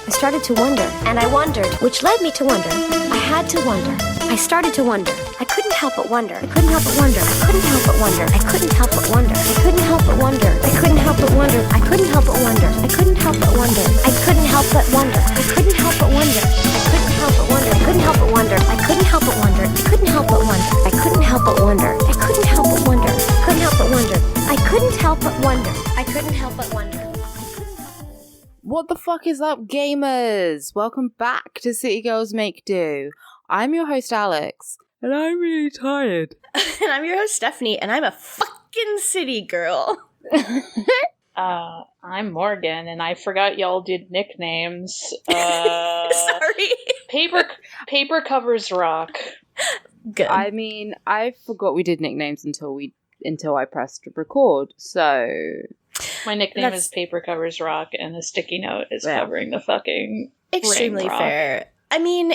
I started to wonder, and I wondered, which led me to wonder. I had to wonder. I started to wonder. I couldn't help but wonder. I couldn't help but wonder. I couldn't help but wonder. I couldn't help but wonder. I couldn't help but wonder. I couldn't help but wonder. I couldn't help but wonder. I couldn't help but wonder. I couldn't help but wonder. I couldn't help but wonder. I couldn't help but wonder. I couldn't help but wonder. I couldn't help but wonder. I couldn't help but wonder. I couldn't help but wonder. I couldn't help but wonder. Couldn't help but wonder. I couldn't help but wonder. I couldn't help but wonder. What the fuck is up, gamers? Welcome back to City Girls Make Do. I'm your host, Alex, and I'm really tired. And I'm your host, Stephanie, and I'm a fucking city girl. I'm Morgan, and I forgot y'all did nicknames. Sorry. Paper covers rock. Good. I mean, I forgot we did nicknames until I pressed record, so... My nickname is Paper Covers Rock, and the sticky note is covering the fucking extremely fair. I mean,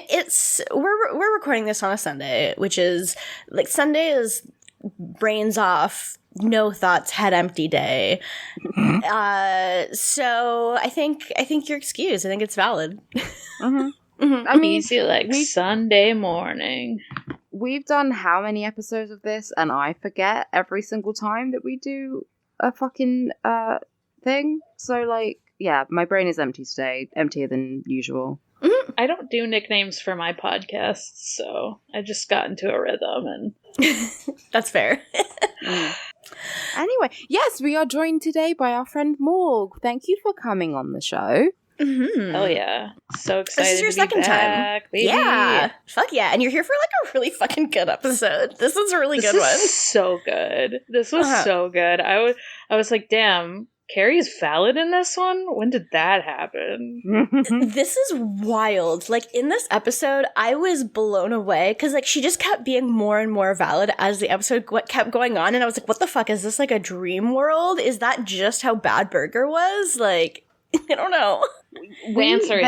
we're recording this on a Sunday, which is like Sunday is brains off, no thoughts, head empty day. So I think you're excused. I think it's valid. Mm-hmm. Mm-hmm. I mean, easy like Sunday morning. We've done how many episodes of this, and I forget every single time that we do a fucking thing. So, like, yeah, my brain is empty today. Emptier than usual. Mm-hmm. I don't do nicknames for my podcasts, so I just got into a rhythm and... That's fair. Anyway, yes, we are joined today by our friend Morg. Thank you for coming on the show. Mm-hmm. Oh yeah, so excited! This is your second time, baby. Yeah, fuck yeah! And you're here for like a really fucking good episode. This is a really good one. So good. This was so good. I was like, damn, Carrie's valid in this one. When did that happen? This is wild. Like in this episode, I was blown away because like she just kept being more and more valid as the episode kept going on, and I was like, what the fuck is this? Like a dream world? Is that just how bad Berger was? Like. I don't know. We venture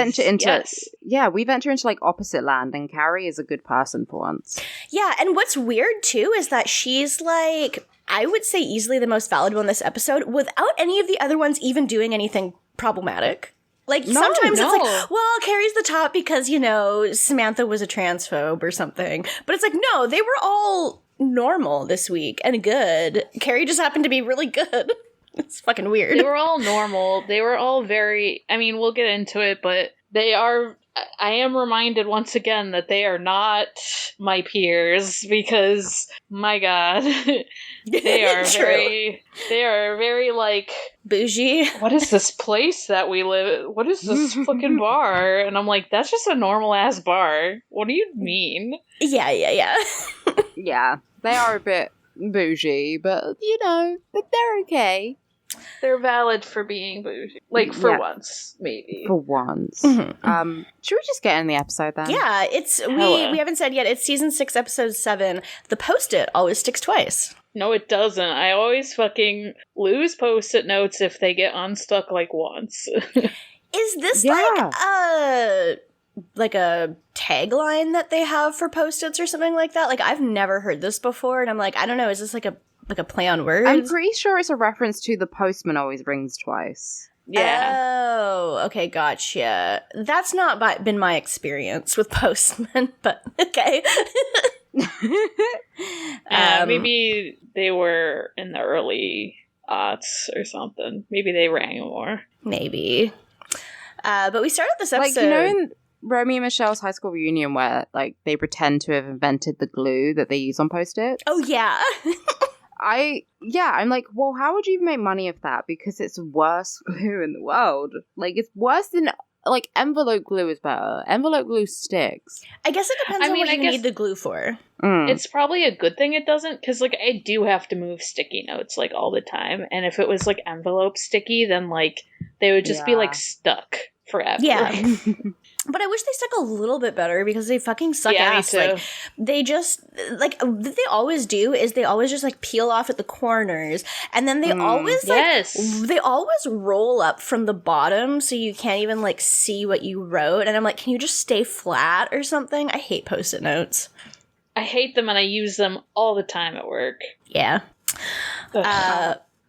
into like opposite land, and Carrie is a good person for once. Yeah, and what's weird too is that she's like, I would say easily the most valid one this episode without any of the other ones even doing anything problematic. Like sometimes it's like, well, Carrie's the top because, you know, Samantha was a transphobe or something. But it's like, no, they were all normal this week and good. Carrie just happened to be really good. It's fucking weird. They were all normal. They were all very... I mean, we'll get into it, but they are... I am reminded once again that they are not my peers because, my god, they are very... They are very, like... bougie. What is this place that we live... What is this fucking bar? And I'm like, that's just a normal-ass bar. What do you mean? Yeah. Yeah, they are a bit bougie, but, you know, they're okay. They're valid for being bougie. Like, for once, maybe. For once. Mm-hmm. Should we just get in the episode then? Yeah, we haven't said yet, it's season 6, episode 7. The Post-it always sticks twice. No, it doesn't. I always fucking lose Post-it notes if they get unstuck, like, once. Is this, like a tagline that they have for Post-its or something like that? Like, I've never heard this before, and I'm like, I don't know, is this like a play on words? I'm pretty sure it's a reference to the postman always rings twice. Yeah. Oh, okay, gotcha. That's not been my experience with postmen, but okay. Maybe they were in the early aughts or something. Maybe they rang more. Maybe. But we started this episode... Like, you know in Romeo and Michelle's high school reunion where, like, they pretend to have invented the glue that they use on Post-its? Oh, yeah. I'm like, well, how would you even make money of that? Because it's the worst glue in the world. Like, it's worse than, like, envelope glue is better. Envelope glue sticks. I guess it depends on what you need the glue for. It's probably a good thing it doesn't, because, like, I do have to move sticky notes, like, all the time. And if it was, like, envelope sticky, then, like, they would just be, like, stuck forever. Yeah. But I wish they stuck a little bit better because they fucking suck ass. Like, they just, like, what they always do is they always just, like, peel off at the corners. And then they always, like, they always roll up from the bottom so you can't even, like, see what you wrote. And I'm like, can you just stay flat or something? I hate Post-it notes. I hate them and I use them all the time at work. Yeah.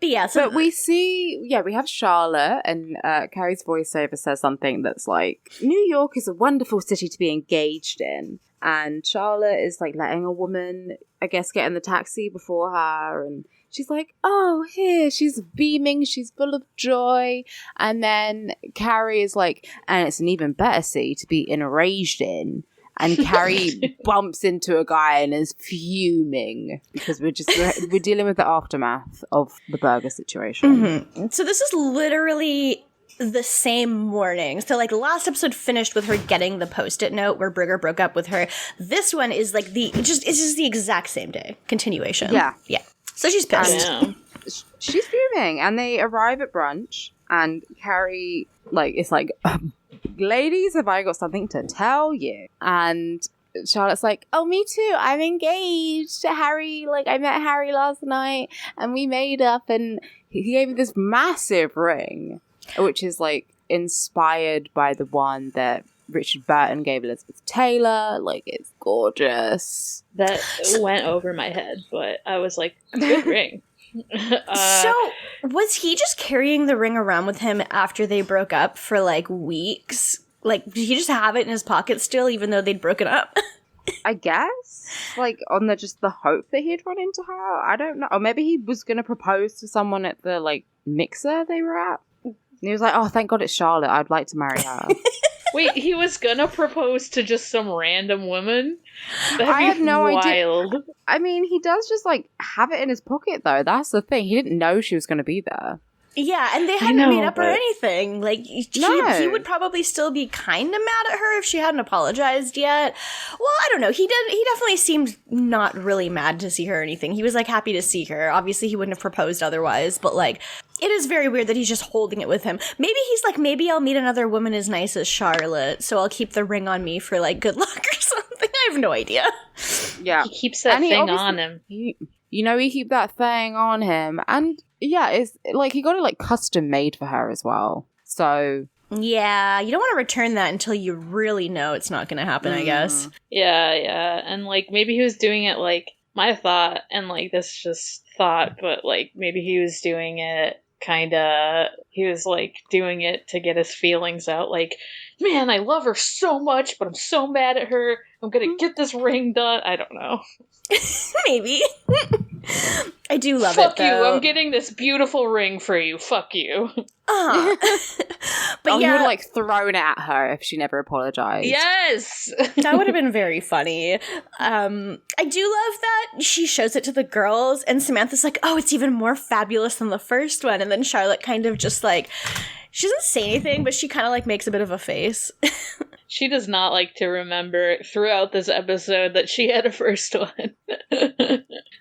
But yeah, so but we have Charlotte, and Carrie's voiceover says something that's like, New York is a wonderful city to be engaged in. And Charlotte is like letting a woman, I guess, get in the taxi before her, and she's like, oh, here, she's beaming, she's full of joy. And then Carrie is like, and it's an even better city to be enraged in. And Carrie bumps into a guy and is fuming because we're dealing with the aftermath of the Berger situation. Mm-hmm. So this is literally the same morning. So like last episode finished with her getting the Post-it note where Berger broke up with her. This one is like it's just the exact same day. Continuation. Yeah. So she's pissed. She's fuming, and they arrive at brunch, and Carrie is like, ladies, have I got something to tell you? And Charlotte's like, oh, me too, I'm engaged to Harry. Like, I met Harry last night and we made up, and he gave me this massive ring, which is like inspired by the one that Richard Burton gave Elizabeth Taylor. Like, it's gorgeous. That went over my head, but I was like, good ring. So was he just carrying the ring around with him after they broke up for like weeks? Like, did he just have it in his pocket still, even though they'd broken up? I guess, like, on the hope that he'd run into her. I don't know. Or maybe he was going to propose to someone at the, like, mixer they were at. And he was like, oh, thank God it's Charlotte. I'd like to marry her. Wait, he was gonna propose to just some random woman? I have no wild. idea. I mean, he does just, like, have it in his pocket, though. That's the thing. He didn't know she was going to be there. Yeah, and they hadn't made up or anything. Like, he would probably still be kind of mad at her if she hadn't apologized yet. Well, I don't know. He definitely seemed not really mad to see her or anything. He was, like, happy to see her. Obviously, he wouldn't have proposed otherwise, but, like, it is very weird that he's just holding it with him. Maybe he's like, maybe I'll meet another woman as nice as Charlotte, so I'll keep the ring on me for, like, good luck or something. I have no idea. Yeah. He keeps that thing on him. He keep that thing on him, and... yeah, it's like he got it like custom made for her as well. So yeah, you don't want to return that until you really know it's not going to happen, I guess. Yeah. And like maybe he was doing it like my thought, and like this is just thought, but like maybe he was doing it he was like doing it to get his feelings out. Like, man, I love her so much, but I'm so mad at her. I'm going to get this ring done. I don't know. Maybe. I do love Fuck it, though. you, I'm getting this beautiful ring for you. Fuck you. But he would have, like, thrown it at her if she never apologized. Yes! That would have been very funny. I do love that she shows it to the girls, and Samantha's like, oh, it's even more fabulous than the first one. And then Charlotte kind of just, like, she doesn't say anything, but she kind of, like, makes a bit of a face. She does not like to remember throughout this episode that she had a first one.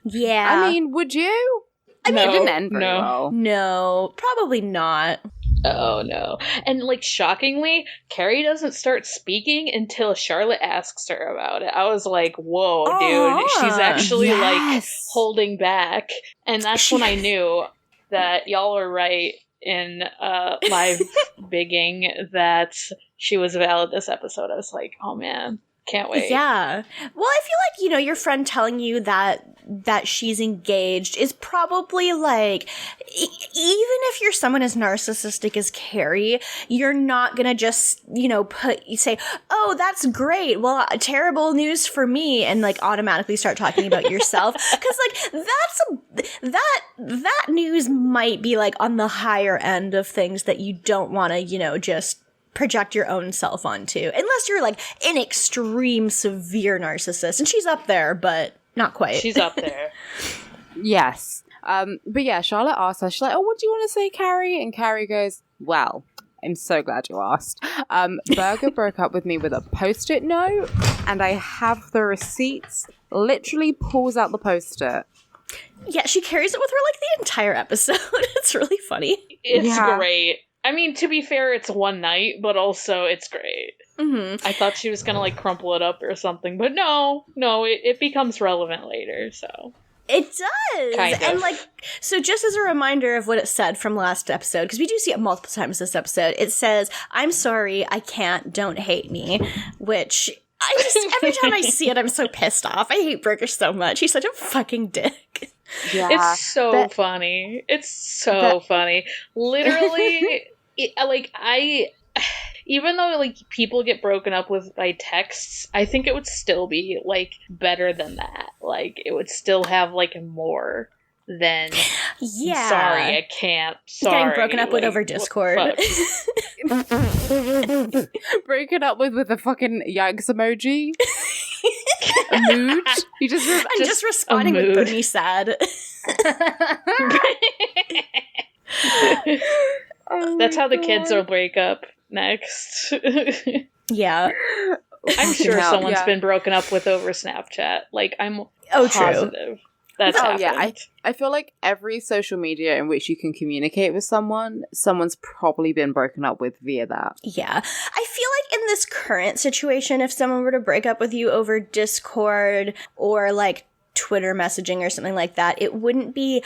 Yeah. I mean, would you? I mean, it didn't end very well. No, probably not. Oh, no. And, like, shockingly, Carrie doesn't start speaking until Charlotte asks her about it. I was like, whoa, dude. She's actually, like, holding back. And that's when I knew that y'all were right in live bigging that she was valid this episode. I was like, oh, man. Can't wait. Yeah. Well, I feel like, your friend telling you that she's engaged is probably like, even if you're someone as narcissistic as Carrie, you're not gonna just, say, oh, that's great. Well, terrible news for me, and like automatically start talking about yourself. Cause like, that news might be like on the higher end of things that you don't wanna, just project your own self onto, unless you're like an extreme severe narcissist, and she's up there, but not quite. She's up there. Yes. But yeah, Charlotte asks her, she's like, oh, what do you want to say, Carrie? And Carrie goes, well, I'm so glad you asked. Berger broke up with me with a Post-it note, and I have the receipts. Literally pulls out the Post-it. Yeah, she carries it with her like the entire episode. It's really funny. It's great. I mean, to be fair, it's one night, but also it's great. Mm-hmm. I thought she was gonna, like, crumple it up or something, but no, it becomes relevant later, so. It does! Kind of. And, like, so just as a reminder of what it said from last episode, because we do see it multiple times this episode, it says, I'm sorry, I can't, don't hate me, which I just, every time I see it, I'm so pissed off. I hate Berger so much. He's such a fucking dick. It's so funny. It's so funny. Literally, even though like people get broken up with by texts, I think it would still be like better than that. Like it would still have like more than sorry, I can't. Sorry. Getting broken up with over Discord. Breaking up with a fucking yikes emoji. A mood. You just responding with Bernie sad. That's how the kids will break up next. Yeah. I'm sure someone's been broken up with over Snapchat. Like, I'm positive. That's happened. I feel like every social media in which you can communicate with someone's probably been broken up with via that. Yeah. I feel like in this current situation, if someone were to break up with you over Discord or like Twitter messaging or something like that, it wouldn't be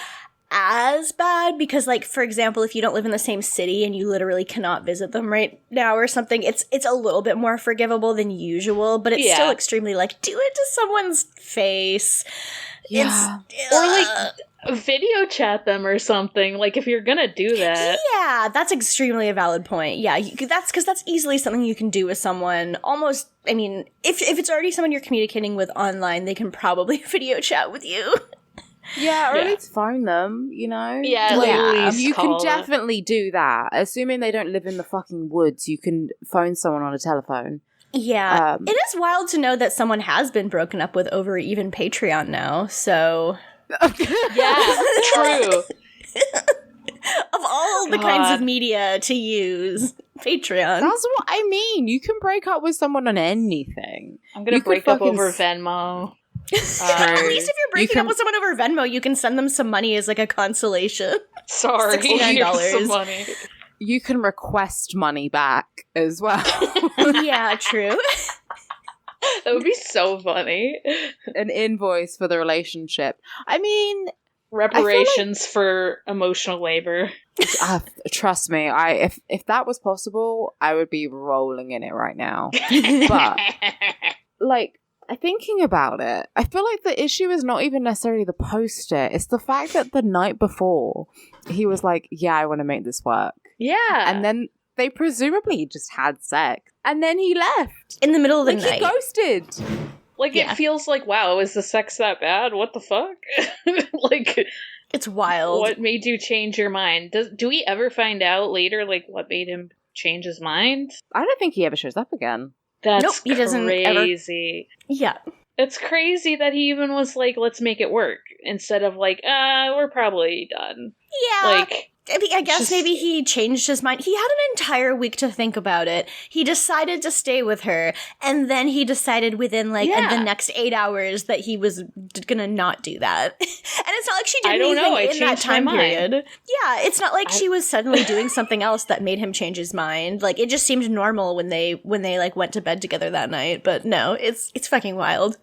as bad because, like, for example, if you don't live in the same city and you literally cannot visit them right now or something, it's a little bit more forgivable than usual, but it's still extremely like, do it to someone's face. Yeah. Or like video chat them or something. Like if you're gonna do that. Yeah, that's extremely a valid point. Yeah, that's easily something you can do with someone. Almost, I mean, if it's already someone you're communicating with online, they can probably video chat with you. Yeah, or at least phone them, you know? Yeah, you can definitely do that. Assuming they don't live in the fucking woods, you can phone someone on a telephone. Yeah, it is wild to know that someone has been broken up with over even Patreon now, so... Yeah, true. Of all the kinds of media to use, Patreon. That's what I mean. You can break up with someone on anything. I'm gonna break up over Venmo. At least if you're breaking up with someone over Venmo, you can send them some money as like a consolation. Sorry, $69. Some money. You can request money back as well. Yeah, true. That would be so funny. An invoice for the relationship. I mean, reparations for emotional labor. Trust me, if that was possible, I would be rolling in it right now. But like, thinking about it, I feel like the issue is not even necessarily the poster. It's the fact that the night before, he was like, yeah, I want to make this work. Yeah. And then they presumably just had sex. And then he left. In the middle of the night. He ghosted. Like, it feels like, wow, is the sex that bad? What the fuck? Like... It's wild. What made you change your mind? Do we ever find out later, like, what made him change his mind? I don't think he ever shows up again. That's he doesn't crazy. Yeah. It's crazy that he even was like, let's make it work, instead of like, we're probably done. Yeah. Like... I guess maybe he changed his mind. He had an entire week to think about it. He decided to stay with her, and then he decided within, like, the next 8 hours that he was gonna not do that. And it's not like she did anything in that time period. Yeah, it's not like she was suddenly doing something else that made him change his mind. Like, it just seemed normal when they like, went to bed together that night. But no, it's fucking wild.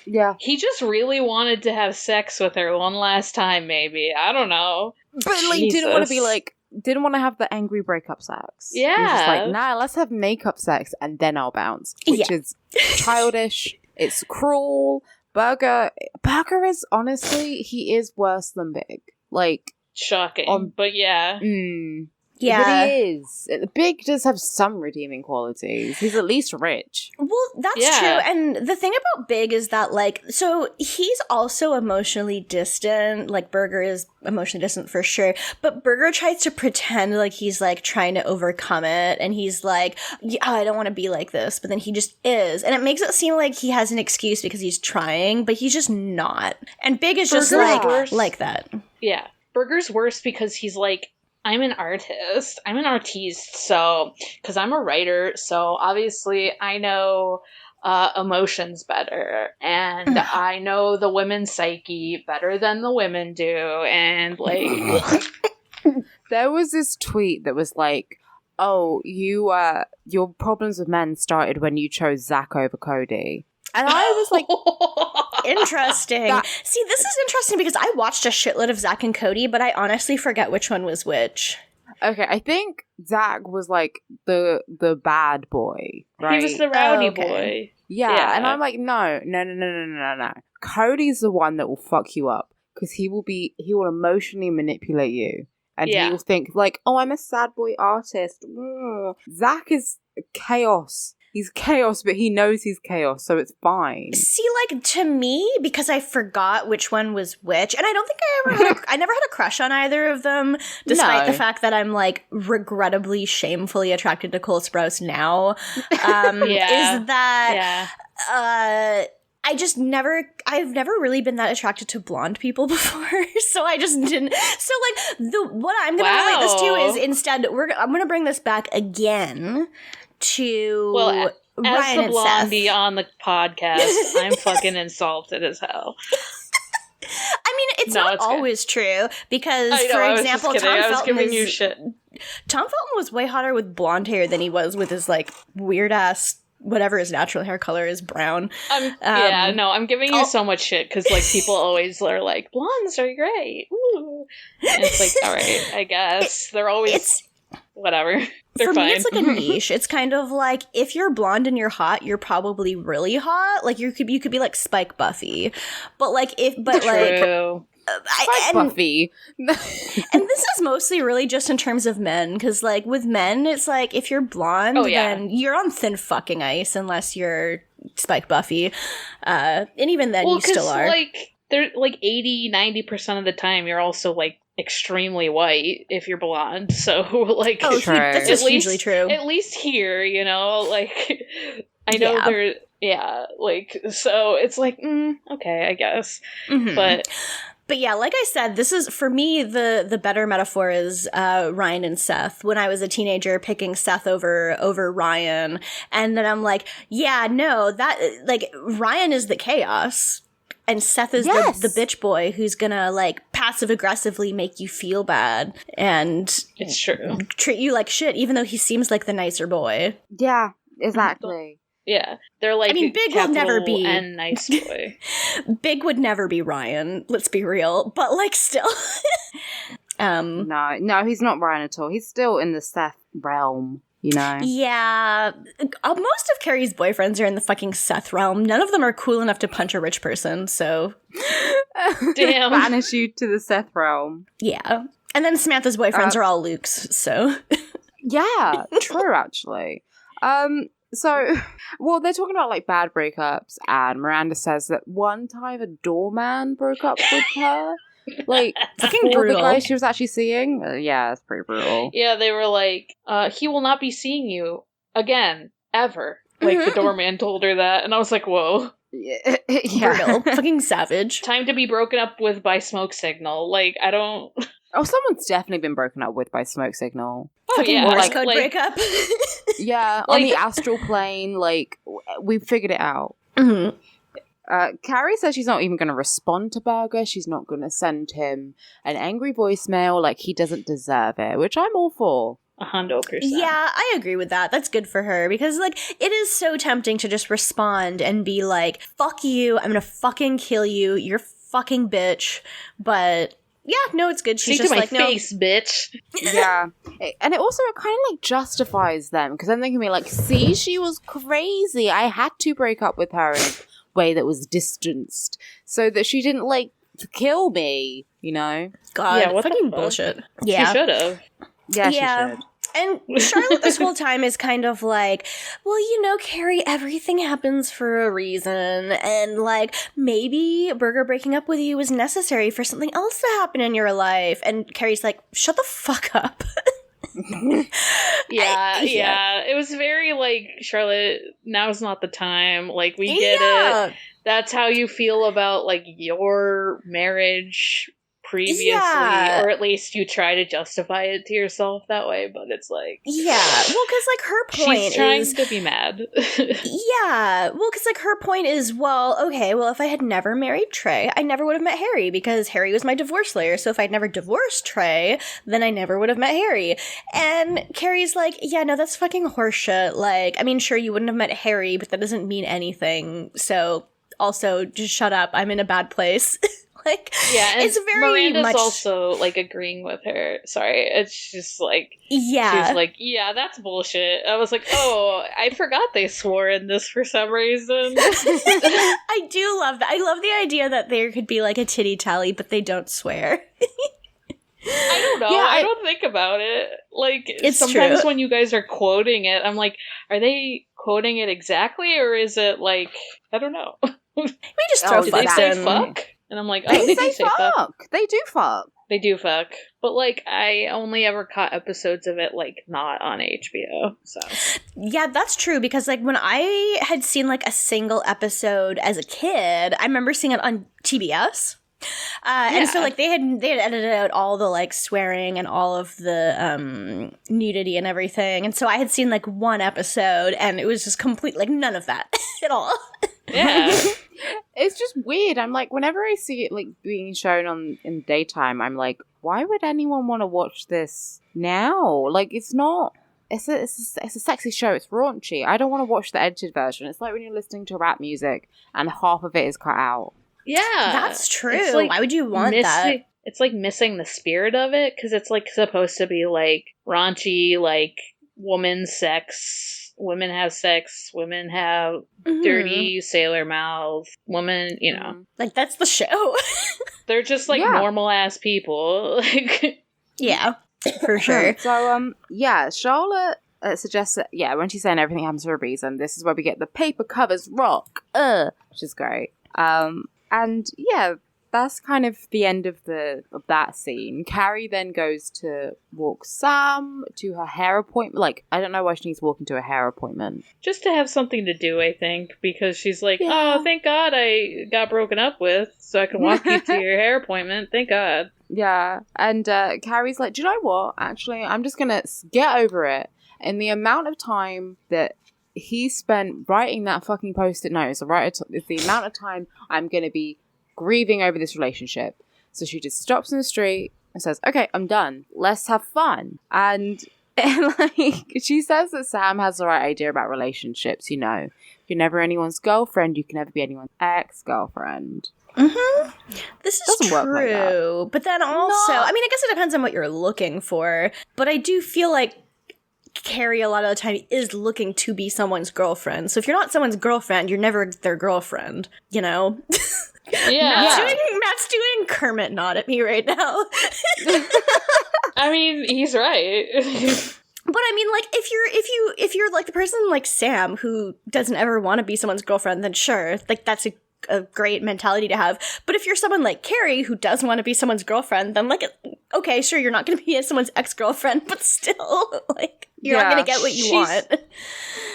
Yeah. He just really wanted to have sex with her one last time, maybe. I don't know. But, like, didn't want to have the angry breakup sex. Yeah. He was just like, nah, let's have makeup sex and then I'll bounce. Which is childish. It's cruel. Berger is, honestly, he is worse than Big. Like... Shocking. But yeah. Yeah. But he is. Big does have some redeeming qualities. He's at least rich. Well, that's true. And the thing about Big is that, like, so he's also emotionally distant. Like, Berger is emotionally distant for sure. But Berger tries to pretend like he's, like, trying to overcome it. And he's like, yeah, I don't want to be like this. But then he just is. And it makes it seem like he has an excuse because he's trying. But he's just not. And Big is just, like that. Yeah. Berger's worse because he's like, I'm an artist. I'm an artiste, so, because I'm a writer, so obviously I know emotions better, and I know the women's psyche better than the women do, and, like... There was this tweet that was like, oh, your problems with men started when you chose Zack over Cody. And I was like... Interesting. See, this is interesting because I watched a shitload of Zack and Cody, but I honestly forget which one was which. Okay, I think Zack was like the bad boy, right? He was the rowdy boy. Yeah, and I'm like, no. Cody's the one that will fuck you up. because he will emotionally manipulate you. And Yeah. he will think, like, oh, I'm a sad boy artist. Zack is chaos. He's chaos, but he knows he's chaos, so it's fine. See, like, to me, because I forgot which one was which, and I don't think I never had a crush on either of them, despite No. the fact that I'm, like, regrettably, shamefully attracted to Cole Sprouse now, Yeah. is that, I've never really been that attracted to blonde people before, so I just didn't. So, like, what I'm gonna relate this to is instead, I'm gonna bring this back again to Well, Ryan as the and blondie Seth. on the podcast, I'm fucking insulted as hell. I mean, it's No, not it's good. always true, because, I know, for I was example, just kidding. I was giving you Tom shit. Felton was way hotter with blonde hair than he was with his, like, weird-ass, whatever his natural hair color is, brown. I'm giving you so much shit because like people always are like, blondes are great. Ooh. And it's like, all right, I guess they're always whatever. They're For fine. me, it's like a niche. It's kind of like, if you're blonde and you're hot, you're probably really hot. Like, you could be like Spike Buffy, but like True. Buffy. and this is mostly really just in terms of men, because like with men, it's like if you're blonde, then you're on thin fucking ice unless you're Spike Buffy, and even then you still are. Like they're like 80-90% of the time you're also like extremely white if you're blonde. So like, This is hugely true. At least here, you know, like I know like so it's like okay, I guess, But yeah, like I said, this is, for me, the better metaphor is Ryan and Seth. When I was a teenager, picking Seth over Ryan. And then I'm like, yeah, no, that, like, Ryan is the chaos. And Seth is the bitch boy who's gonna, like, passive-aggressively make you feel bad. And it's true. Treat you like shit, even though he seems like the nicer boy. Yeah, exactly. Yeah, they're like, I mean, Big will never be and nice boy. Big would never be Ryan. Let's be real, but like still. No, he's not Ryan at all. He's still in the Seth realm, you know. Yeah, most of Carrie's boyfriends are in the fucking Seth realm. None of them are cool enough to punch a rich person. So, damn, banish you to the Seth realm. Yeah, and then Samantha's boyfriends are all Luke's. So, yeah, true actually. So, well, they're talking about, like, bad breakups, and Miranda says that one time a doorman broke up with her. Like, fucking for brutal. the guy she was actually seeing. Yeah, it's pretty brutal. Yeah, they were like, he will not be seeing you again, ever. Like, the doorman told her that, and I was like, whoa. Yeah. Brutal. Fucking savage. Time to be broken up with by smoke signal. Like, I don't... Oh, someone's definitely been broken up with by smoke signal. Fucking Morse code breakup. Yeah, on the astral plane, like, we figured it out. Carrie says she's not even going to respond to Berger. She's not going to send him an angry voicemail, like he doesn't deserve it, which I'm all for. 100%. Yeah, I agree with that. That's good for her, because, like, it is so tempting to just respond and be like, fuck you, I'm gonna fucking kill you, you're fucking bitch, but... Yeah, no, it's good. She's Speak just to my like, face, no. Bitch. Yeah. And it also kind of, like, justifies them, because then they can be like, see, she was crazy. I had to break up with her in a way that was distanced, so that she didn't, like, kill me, you know? God, yeah, what fucking the fuck? bullshit. Yeah. She should have. Yeah, she should. And Charlotte this whole time is kind of like, well, you know, Carrie, everything happens for a reason. And, like, maybe Berger breaking up with you was necessary for something else to happen in your life. And Carrie's like, shut the fuck up. Yeah. It was very, like, Charlotte, now's not the time. Like, we get it. That's how you feel about, like, your marriage previously, or at least you try to justify it to yourself that way, but it's like, yeah, well, because like her point she's trying to be mad. Yeah, well, because like her point is, well, okay, well, if I had never married Trey, I never would have met Harry, because Harry was my divorce lawyer. So if I'd never divorced Trey, then I never would have met Harry. And Carrie's like, yeah, no, that's fucking horseshit. Like, I mean, sure, you wouldn't have met Harry, but that doesn't mean anything. So also, just shut up. I'm in a bad place. Like, Yeah, and it's very Miranda's much also, like, agreeing with her. Sorry, it's just, like... Yeah. She's like, yeah, that's bullshit. I was like, oh, I forgot they swore in this for some reason. I do love that. I love the idea that there could be, like, a titty tally, but they don't swear. I don't know. Yeah, I don't think about it. Like, It's sometimes true. when you guys are quoting it, I'm like, are they quoting it exactly, or is it like, I don't know. We just throw Did they fucks say in. fuck? And I'm like, oh, They they say do say fuck. fuck. They do fuck. They do fuck. But, like, I only ever caught episodes of it, like, not on HBO, so. Yeah, that's true, because, like, when I had seen, like, a single episode as a kid, I remember seeing it on TBS. And so, like, they had edited out all the, like, swearing and all of the nudity and everything. And so I had seen, like, one episode, and it was just complete, like, none of that at all. Yeah. It's just weird. I'm like, whenever I see it, like, being shown in daytime, I'm like, why would anyone want to watch this now? Like, it's not... It's a sexy show. It's raunchy. I don't want to watch the edited version. It's like when you're listening to rap music and half of it is cut out. Yeah. That's true. It's like Why would you want that? It's like missing the spirit of it, because it's like supposed to be like raunchy, like woman sex, women have sex, women have dirty sailor mouth, women, you know. Like, that's the show. They're just like normal ass people. Like, Yeah, for sure. So, Charlotte suggests that, when she's saying everything happens for a reason, this is where we get the paper covers rock, which is great. And yeah, that's kind of the end of that scene. Carrie then goes to walk Sam to her hair appointment. Like, I don't know why she needs to walk into a hair appointment. just to have something to do, I think, because she's like, oh, thank God I got broken up with, so I can walk you to your hair appointment. Thank God. Yeah, and Carrie's like, do you know what? Actually, I'm just gonna get over it. And the amount of time that he spent writing that fucking post-it note is the amount of time I'm gonna be grieving over this relationship. So she just stops in the street and says, okay, I'm done. Let's have fun. And like, she says that Sam has the right idea about relationships, you know. You're never anyone's girlfriend, you can never be anyone's ex-girlfriend. Mm-hmm. This is Doesn't work like that. true. But then also, I mean, I guess it depends on what you're looking for. But I do feel like Carrie a lot of the time is looking to be someone's girlfriend. So if you're not someone's girlfriend, you're never their girlfriend, you know? Yeah. Matt's doing Kermit nod at me right now. I mean, he's right. But I mean, like, if you're like the person like Sam who doesn't ever want to be someone's girlfriend, then sure, like that's a great mentality to have. But if you're someone like Carrie who does want to be someone's girlfriend, then like, okay, sure, you're not going to be someone's ex-girlfriend, but still, like, you're not going to get what you want.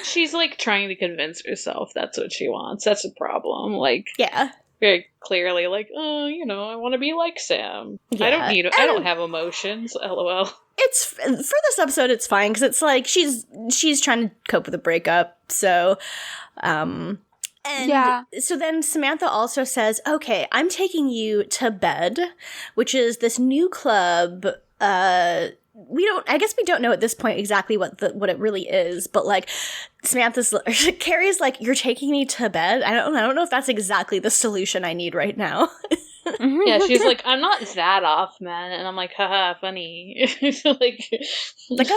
She's like trying to convince herself that's what she wants. That's a problem. Like, Yeah. very clearly, like, oh, you know, I want to be like Sam. Yeah. I don't have emotions. LOL. It's for this episode, it's fine because it's like she's trying to cope with a breakup. So, so then Samantha also says, "Okay, I'm taking you to bed," which is this new club. I guess we don't know at this point exactly what it really is, but like Carrie's like, "You're taking me to bed." I don't know if that's exactly the solution I need right now. Yeah, she's like, I'm not that off, man. And I'm like, haha, funny. like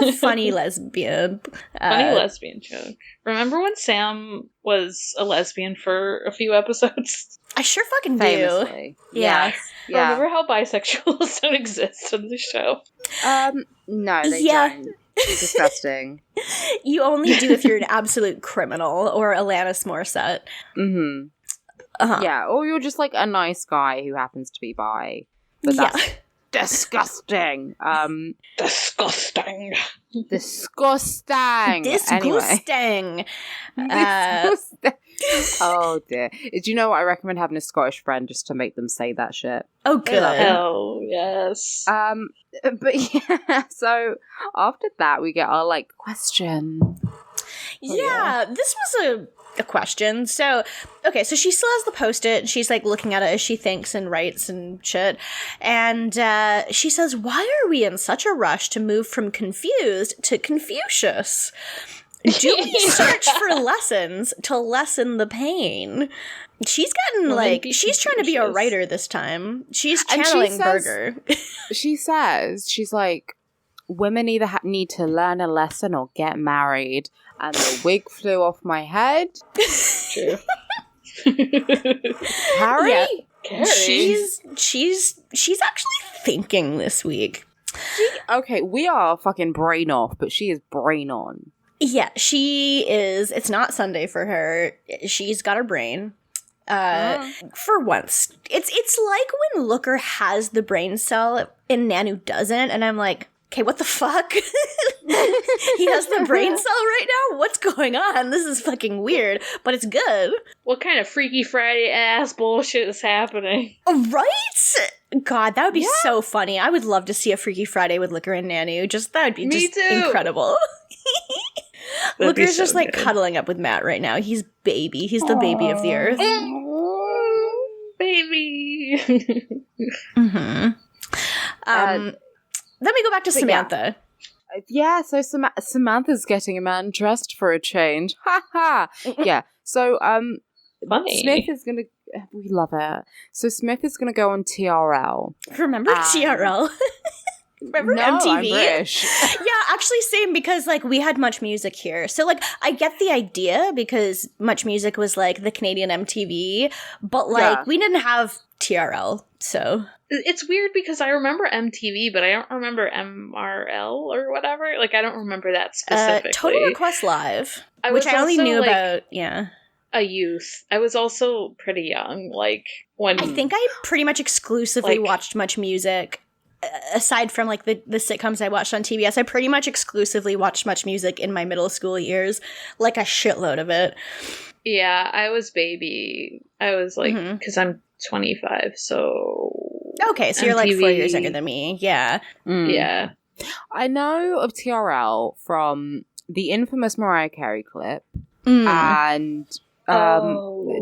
a funny lesbian. Funny lesbian joke. Remember when Sam was a lesbian for a few episodes? I sure fucking Famously. do. Yeah. Yeah. Remember how bisexuals don't exist on the show? No, they don't. It's disgusting. You only do if you're an absolute criminal or Alanis Morissette. Mm-hmm. Uh-huh. Yeah, or you're just like a nice guy who happens to be bi. But that's disgusting. Disgusting. Disgusting. Disgusting. Oh dear. Do you know what? I recommend having a Scottish friend just to make them say that shit. Oh, good. Oh, yes. But yeah, so after that we get our like question. Yeah, this was a question. So, okay, so she still has the Post-it, and she's like looking at it as she thinks and writes and shit. And she says, "Why are we in such a rush to move from confused to Confucius?" Do we search for lessons to lessen the pain? She's gotten, she's trying to be a writer this time. She's channeling Berger. She says, she's like, women either need to learn a lesson or get married. And the wig flew off my head. True. Carrie? Yeah. Carrie. She's actually thinking this week. Okay, we are fucking brain off, but she is brain on. Yeah, she is. It's not Sunday for her. She's got her brain. For once. It's like when Looker has the brain cell and Nanu doesn't, and I'm like, okay, what the fuck? He has the brain cell right now? What's going on? This is fucking weird, but it's good. What kind of Freaky Friday ass bullshit is happening? Right? God, that would be so funny. I would love to see a Freaky Friday with Looker and Nanu. That would be just incredible. Looker's just like cuddling up with Matt right now. He's baby. He's the baby of the earth. Baby. Mm-hmm. Let me go back to Samantha. Yeah, so Samantha's getting a man dressed for a change. Ha ha! Yeah, so Funny. Smith is gonna... We love it. So Smith is gonna go on TRL. Remember TRL? Remember No, MTV? I'm British. Yeah, actually same, because like we had Much Music here. So like I get the idea because Much Music was like the Canadian MTV, but like we didn't have TRL, so... It's weird because I remember MTV, but I don't remember MRL or whatever. Like, I don't remember that specifically. Total Request Live, I which was I only also, knew like, about, yeah. a youth. I was also pretty young, like, when... I think I pretty much exclusively like, watched Much Music. Aside from, like, the sitcoms I watched on TBS, I pretty much exclusively watched Much Music in my middle school years. Like, a shitload of it. Yeah, I was baby. I was, like, because I'm 25, so... Okay, so you're, like, 4 years younger than me. Yeah. Yeah. I know of TRL from the infamous Mariah Carey clip and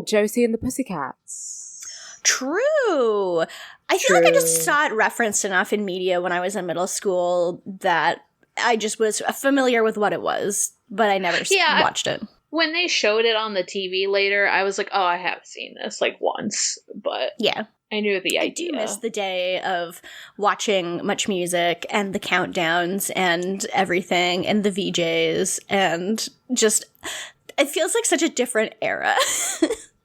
Josie and the Pussycats. True. I feel like I just saw it referenced enough in media when I was in middle school that I just was familiar with what it was, but I never watched it. When they showed it on the TV later, I was like, oh, I have seen this, like, once, but yeah. I knew the idea. I do miss the day of watching Much Music and the countdowns and everything and the VJs and just, it feels like such a different era.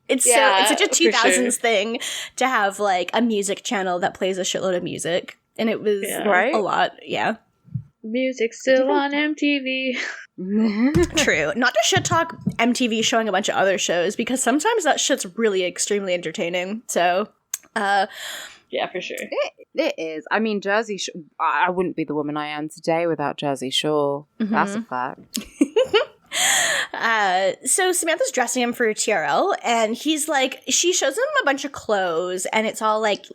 It's such a 2000s thing to have like a music channel that plays a shitload of music. And it was a lot. Yeah. Music's still on MTV. True. Not to shit talk MTV showing a bunch of other shows because sometimes that shit's really extremely entertaining. So, yeah, for sure. It is. I mean, Jersey Shore. I wouldn't be the woman I am today without Jersey Shore. That's a fact. So Samantha's dressing him for TRL, and he's like, she shows him a bunch of clothes, and it's all like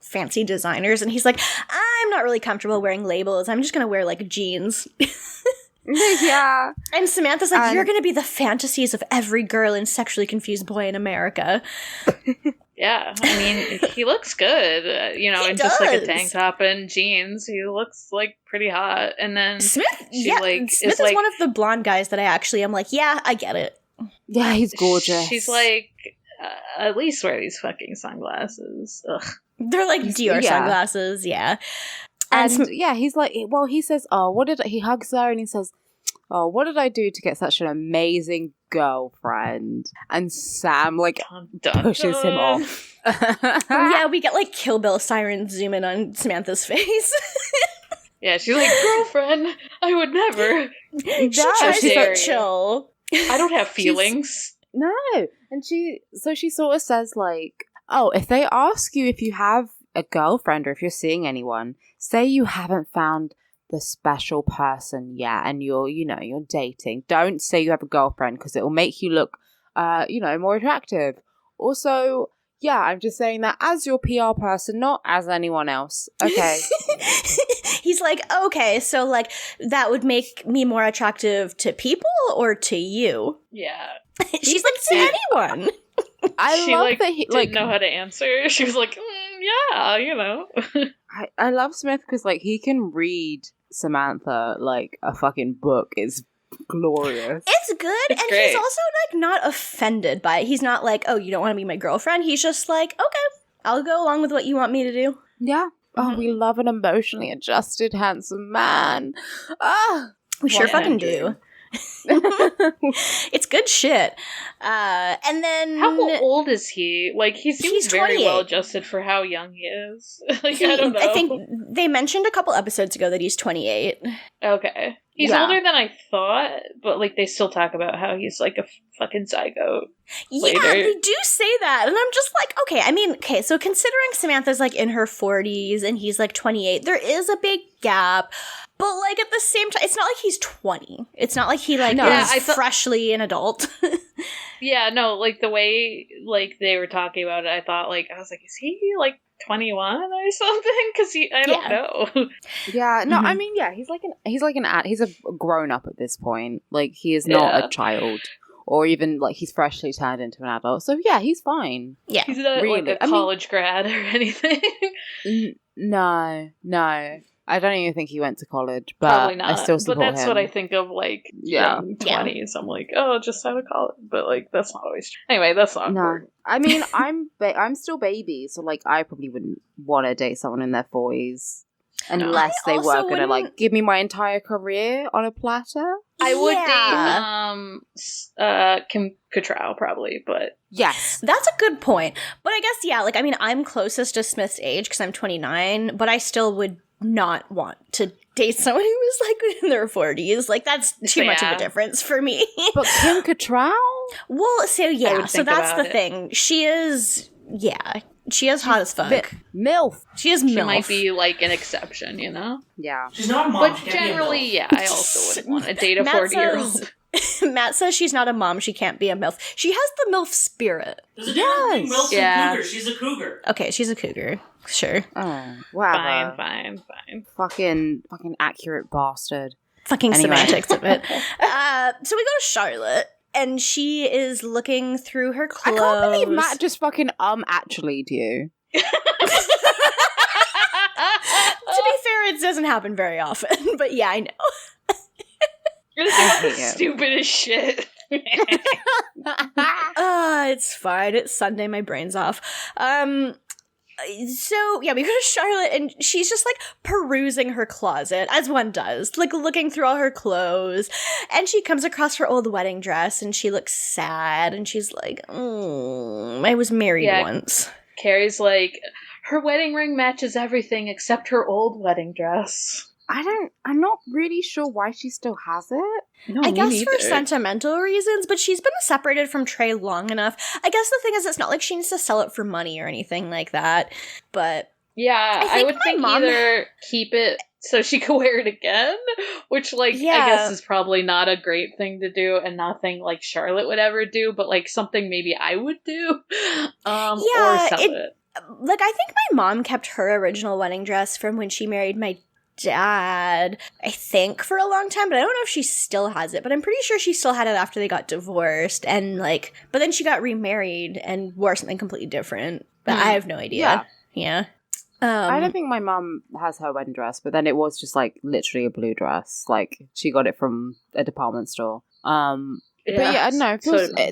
fancy designers, and he's like, I'm not really comfortable wearing labels. I'm just gonna wear like jeans. Yeah. And Samantha's like, you're gonna be the fantasies of every girl and sexually confused boy in America. Yeah, I mean, he looks good, in just like a tank top and jeans. He looks like pretty hot. And then Smith, Smith is like, one of the blonde guys that I actually am like, yeah, I get it. Yeah, he's gorgeous. She's like, at least wear these fucking sunglasses. Ugh. They're like Dior sunglasses, yeah. And he's like, well, he says, he hugs her and he says, oh, what did I do to get such an amazing girlfriend? And Sam, pushes him off. Yeah, we get, Kill Bill sirens zoom in on Samantha's face. Yeah, she's like, girlfriend, I would never. She tries to chill. I don't have feelings. No. And she sort of says, if they ask you if you have a girlfriend or if you're seeing anyone, say you haven't found the special person yet and you're dating. Don't say you have a girlfriend because it will make you look more attractive. Also, yeah, I'm just saying that as your PR person, not as anyone else. Okay. He's like, okay, so that would make me more attractive to people or to you? Yeah. She's like, to anyone. I love that he didn't know how to answer. She was like, yeah, I love Smith because he can read Samantha like a fucking book. It's glorious. It's good, and great. he's also, like, not offended by it. He's not like, oh, you don't want to be my girlfriend? He's just like, okay, I'll go along with what you want me to do. Yeah. Oh, we love an emotionally adjusted, handsome man. We sure fucking do. It's good shit. And then... How old is he? Like, he seems He's very 28. well adjusted for how young he is. Like, I don't know. I think they mentioned a couple episodes ago that he's 28. Okay. He's older than I thought, but, like, they still talk about how he's, like, a fucking zygote. Yeah, they do say that. And I'm just like, okay, so considering Samantha's, like, in her 40s and he's, like, 28, there is a big gap. But, like, at the same time, it's not like he's 20. It's not like he, like, is freshly an adult. Yeah, no, like, the way, like, they were talking about it, I was like, is he, like, 21 or something? Because I don't know. Yeah, no, I mean, yeah, he's a grown up at this point. Like, he is not a child, or even like he's freshly turned into an adult. So yeah, he's fine. Yeah, he's not really. like a college grad or anything. No, I don't even think he went to college, but Probably not. I still support him. But that's what I think of, like, young 20s. I'm like, oh, just out of college. But, like, that's not always true. Anyway, that's not important. I mean, I'm still baby, so, like, I probably wouldn't want to date someone in their 40s. Unless they were going to, like, give me my entire career on a platter. I would date Kim Cattrall, probably, but... Yes. That's a good point. But I guess, like, I mean, I'm closest to Smith's age because I'm 29, but I still would not want to date someone who was, like, in their 40s. Like, that's too much of a difference for me. But Kim Cattrall? Well, so that's the thing. She is, she is hot as fuck. MILF. She is MILF. She might be, like, an exception, you know? Yeah. She's not a mom. But generally, I also wouldn't want to date a 40-year-old. Matt says she's not a mom, she can't be a MILF. She has the MILF spirit. There's a difference between MILF and cougar. She's a cougar. Okay, she's a cougar. Sure. Oh, wow. Fine. Fucking accurate bastard. Fucking semantics of it. So we go to Charlotte, and she is looking through her clothes. I can't believe Matt just fucking actually to you. To be fair, it doesn't happen very often, but yeah, I know. This is stupid as shit. It's fine. It's Sunday. My brain's off. So, yeah, we go to Charlotte, and she's just, like, perusing her closet, as one does, like, looking through all her clothes, and she comes across her old wedding dress, and she looks sad, and she's like, I was married once. Carrie's like, her wedding ring matches everything except her old wedding dress. I'm not really sure why she still has it. No, I guess for sentimental reasons, but she's been separated from Trey long enough. I guess the thing is, it's not like she needs to sell it for money or anything like that, but... Yeah, I would think either keep it so she could wear it again, which, like, I guess is probably not a great thing to do and nothing, like, Charlotte would ever do, but, like, something maybe I would do, or sell it. Like, I think my mom kept her original wedding dress from when she married my dad, I think, for a long time, but I don't know if she still has it, but I'm pretty sure she still had it after they got divorced, and, like, but then she got remarried and wore something completely different, but I have no idea. Yeah. I don't think my mum has her wedding dress, but then it was just, like, literally a blue dress. Like, she got it from a department store. But yeah, I don't know.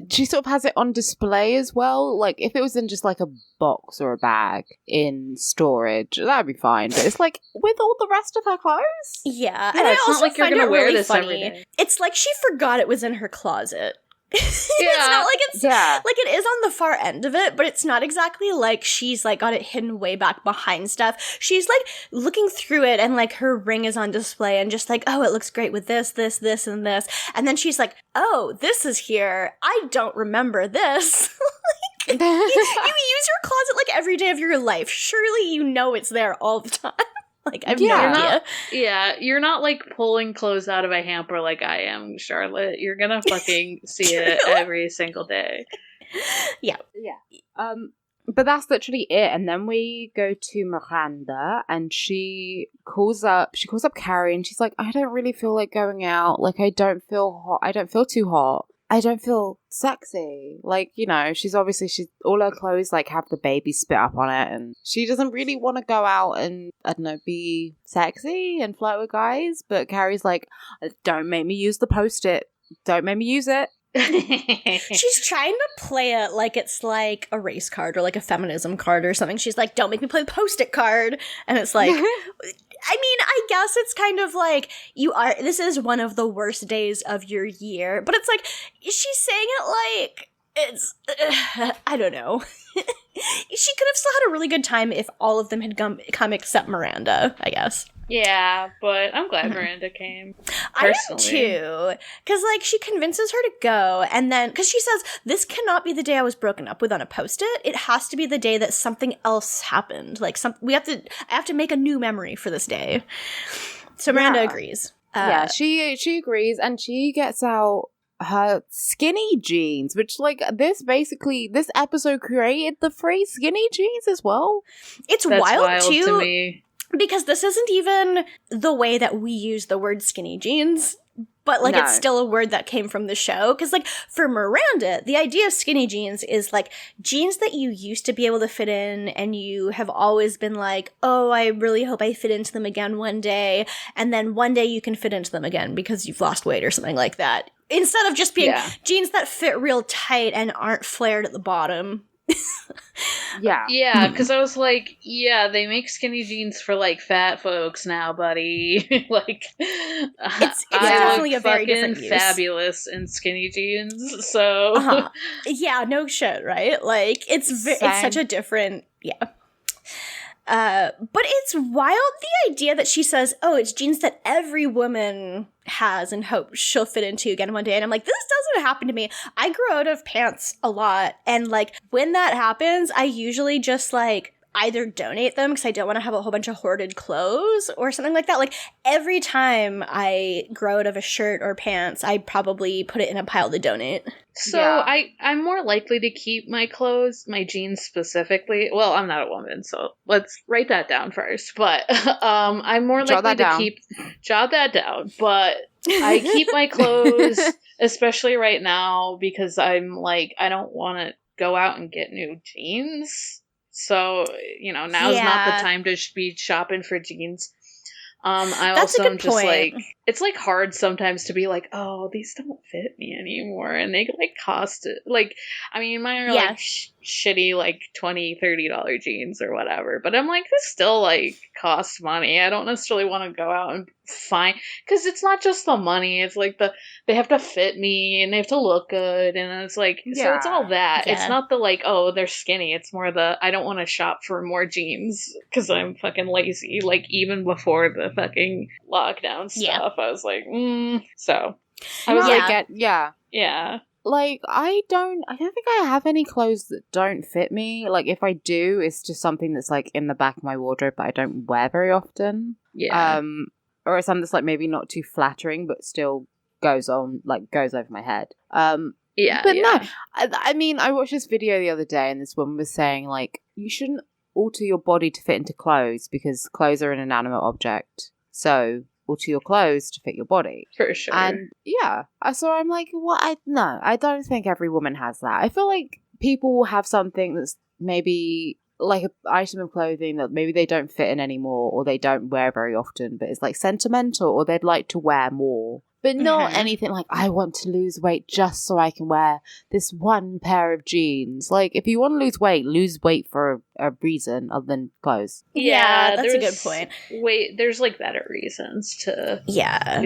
She sort of has it on display as well. Like, if it was in just, like, a box or a bag in storage, that'd be fine. But it's, like, with all the rest of her clothes? Yeah. And I it's also not like you're find going to wear really this funny. every day. It's like she forgot it was in her closet. It's not like it's like it is on the far end of it, but it's not exactly like she's like got it hidden way back behind stuff. She's like looking through it, and like her ring is on display, and just like, oh, it looks great with this, and this, and then she's like, oh, this is here. I don't remember this. Like, you use your closet like every day of your life. Surely you know it's there all the time. Like, I have no idea. You're not, like, pulling clothes out of a hamper like I am, Charlotte. You're gonna fucking see it every single day. Yeah. But that's literally it. And then we go to Miranda, and she calls up Carrie, and she's like, I don't really feel like going out. Like, I don't feel hot. I don't feel too hot. I don't feel sexy. Like, you know, she's all her clothes like have the baby spit up on it, and she doesn't really want to go out and, I don't know, be sexy and flirt with guys. But Carrie's like, don't make me use the Post-it. Don't make me use it. She's trying to play it like it's like a race card or like a feminism card or something. She's like, don't make me play the Post-it card. And it's like, I mean, I guess it's kind of like this is one of the worst days of your year. But it's like, she's saying it like it's, I don't know. She could have still had a really good time if all of them had come except Miranda, I guess. Yeah, but I'm glad Miranda came. I am too. Because, like, she convinces her to go, and then, because she says, this cannot be the day I was broken up with on a Post-it. It has to be the day that something else happened. Like, I have to make a new memory for this day. So Miranda agrees. Yeah, she agrees, and she gets out her skinny jeans, which, like, this episode created the phrase skinny jeans as well. That's wild too. To me. Because this isn't even the way that we use the word skinny jeans, but, like, it's still a word that came from the show. Because, like, for Miranda, the idea of skinny jeans is, like, jeans that you used to be able to fit in, and you have always been like, oh, I really hope I fit into them again one day, and then one day you can fit into them again because you've lost weight or something like that. Instead of just being jeans that fit real tight and aren't flared at the bottom. Yeah, because I was like, yeah, they make skinny jeans for, like, fat folks now, buddy. Like, it's definitely a very different use. Fabulous in skinny jeans, so yeah, no shit, right? Like, it's such a different but it's wild, the idea that she says, oh, it's jeans that every woman has and hopes she'll fit into again one day. And I'm like, this doesn't happen to me. I grew out of pants a lot. And, like, when that happens, I usually just, like, either donate them because I don't want to have a whole bunch of hoarded clothes or something like that. Like, every time I grow out of a shirt or pants, I probably put it in a pile to donate. So I'm more likely to keep my clothes, my jeans specifically. Well, I'm not a woman, so let's write that down first. But I'm more likely to jot that down. But I keep my clothes, especially right now, because I'm like, I don't want to go out and get new jeans. So, you know, now's not the time to be shopping for jeans. That's also am just point. Like, it's like hard sometimes to be like, oh, these don't fit me anymore, and they like cost like, I mean, mine are like shitty like $20-$30 jeans or whatever, but I'm like, this still like costs money. I don't necessarily want to go out and find, because it's not just the money, it's like they have to fit me and they have to look good, and it's like, so it's all that. It's not the like, oh, they're skinny, it's more the I don't want to shop for more jeans because I'm fucking lazy. Like, even before the fucking lockdown stuff, I was like, so I was like, like, I don't think I have any clothes that don't fit me. Like, if I do, it's just something that's like in the back of my wardrobe but I don't wear very often. Or it's something that's like maybe not too flattering but still goes over my head. No, I mean, I watched this video the other day and this woman was saying, like, you shouldn't alter your body to fit into clothes because clothes are an inanimate object. So alter your clothes to fit your body. For sure. And so I'm like, what? No, I don't think every woman has that. I feel like people will have something that's maybe like an item of clothing that maybe they don't fit in anymore or they don't wear very often, but it's like sentimental or they'd like to wear more. But not anything like, I want to lose weight just so I can wear this one pair of jeans. Like, if you want to lose weight for a reason other than clothes. Yeah, that's a good point. There's, like, better reasons to do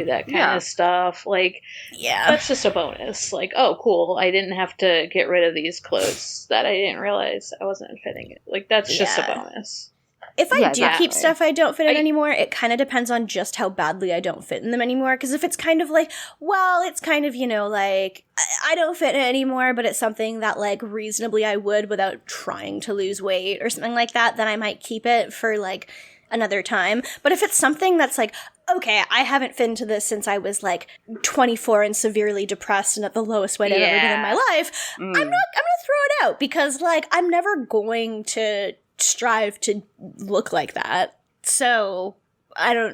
that kind of stuff. Like, that's just a bonus. Like, oh, cool, I didn't have to get rid of these clothes that I didn't realize I wasn't fitting it. Like, that's just a bonus. If I do keep stuff I don't fit in anymore, it kind of depends on just how badly I don't fit in them anymore. Because if it's kind of like, well, it's kind of, you know, like, I don't fit in it anymore, but it's something that, like, reasonably I would without trying to lose weight or something like that, then I might keep it for, like, another time. But if it's something that's like, okay, I haven't fit into this since I was, like, 24 and severely depressed and at the lowest weight I've ever been in my life, I'm gonna throw it out because, like, I'm never going to strive to look like that. So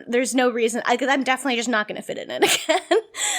there's no reason, because I'm definitely just not going to fit in it again.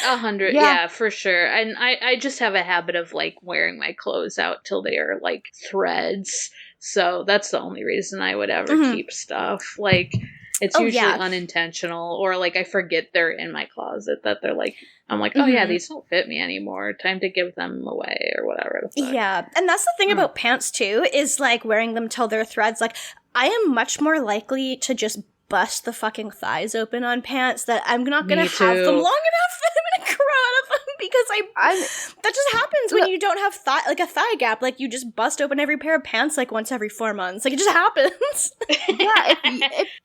100, yeah, for sure. And I just have a habit of, like, wearing my clothes out till they are, like, threads. So that's the only reason I would ever keep stuff. Like, it's usually unintentional, or, like, I forget they're in my closet, that they're, like, I'm like, oh, yeah, these don't fit me anymore. Time to give them away, or whatever the fuck. Yeah, and that's the thing about pants, too, is, like, wearing them till they're threads. Like, I am much more likely to just bust the fucking thighs open on pants that I'm not going to have them long enough that I'm going to grow out of them, because that just happens when you don't have a thigh gap. Like, you just bust open every pair of pants, like, once every 4 months. Like, it just happens. Yeah,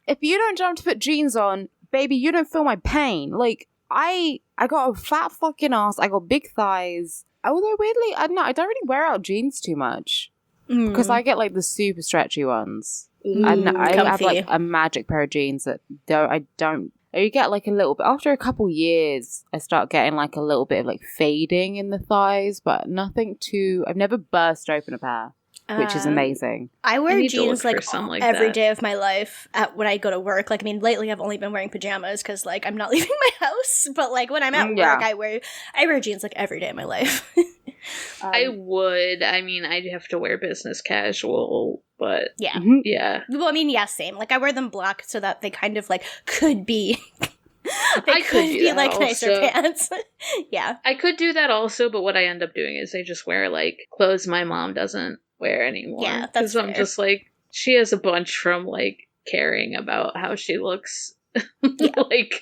if you don't jump to put jeans on, baby, you don't feel my pain. Like, I got a fat fucking ass, I got big thighs. Although, weirdly, I don't really wear out jeans too much. Because I get, like, the super stretchy ones. I have, like, a magic pair of jeans that you get, like, a little bit, after a couple years, I start getting, like, a little bit of, like, fading in the thighs, but nothing too, I've never burst open a pair, which is amazing. I wear jeans, like every day of my life when I go to work. Like, I mean, lately I've only been wearing pajamas because, like, I'm not leaving my house, but, like, when I'm at work, I wear jeans, like, every day of my life. I would. I mean, I'd have to wear business casual, but yeah. Well, I mean, yeah, same. Like, I wear them black so that they kind of, like, could be. They could be like also nicer pants. Yeah, I could do that also, but what I end up doing is I just wear, like, clothes my mom doesn't wear anymore. Yeah, that's fair. I'm just like, she has a bunch from, like, caring about how she looks. Like,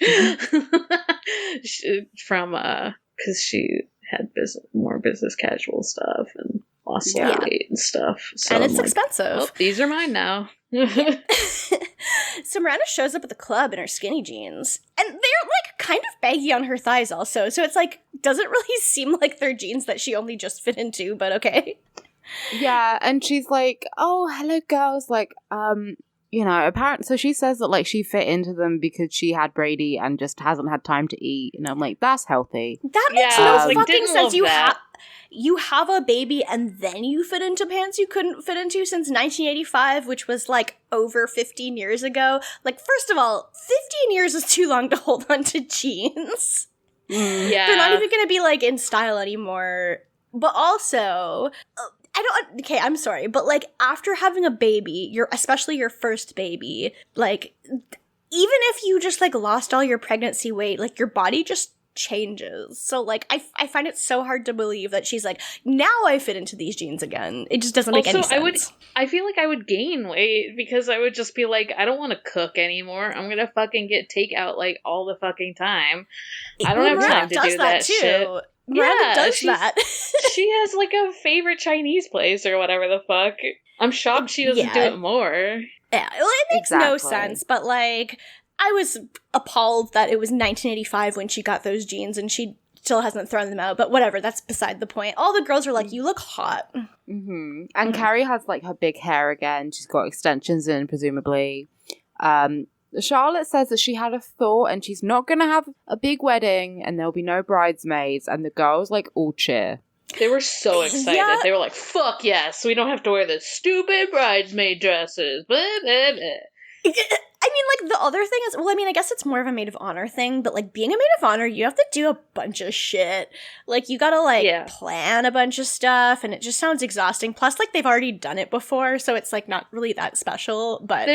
because she had more business casual stuff and lost a lot of weight and stuff. So and it's like, expensive. Oh, these are mine now. So Miranda shows up at the club in her skinny jeans, and they're, like, kind of baggy on her thighs also. So it's like, doesn't really seem like they're jeans that she only just fit into, but okay. Yeah, and she's like, oh, hello, girls. Like, apparently, so she says that, like, she fit into them because she had Brady and just hasn't had time to eat. And I'm like, that's healthy. That makes no fucking sense. You have a baby and then you fit into pants you couldn't fit into since 1985, which was, like, over 15 years ago. Like, first of all, 15 years is too long to hold on to jeans. Yeah. They're not even going to be, like, in style anymore. But also, I'm sorry, but, like, after having a baby, especially your first baby, like, even if you just, like, lost all your pregnancy weight, like, your body just changes. So, like, I find it so hard to believe that she's like, now I fit into these jeans again. It just doesn't make any sense. I feel like I would gain weight because I would just be like, I don't want to cook anymore. I'm gonna fucking get takeout, like, all the fucking time. I don't have time to do that too. Shit. Miranda does that. She has, like, a favorite Chinese place or whatever the fuck. I'm shocked she doesn't do it more. Yeah, well, it makes no sense, but, like, I was appalled that it was 1985 when she got those jeans and she still hasn't thrown them out, but whatever, that's beside the point. All the girls are like, you look hot. Mm-hmm. And Carrie has, like, her big hair again. She's got extensions in, presumably. Charlotte says that she had a thought and she's not going to have a big wedding and there'll be no bridesmaids, and the girls, like, all cheer. They were so excited. Yeah. They were like, fuck yes, we don't have to wear the stupid bridesmaid dresses. Blah, blah, blah. I mean, like, the other thing is, well, I mean, I guess it's more of a maid of honor thing, but, like, being a maid of honor, you have to do a bunch of shit. Like, you gotta, like, plan a bunch of stuff, and it just sounds exhausting. Plus, like, they've already done it before, so it's, like, not really that special, but...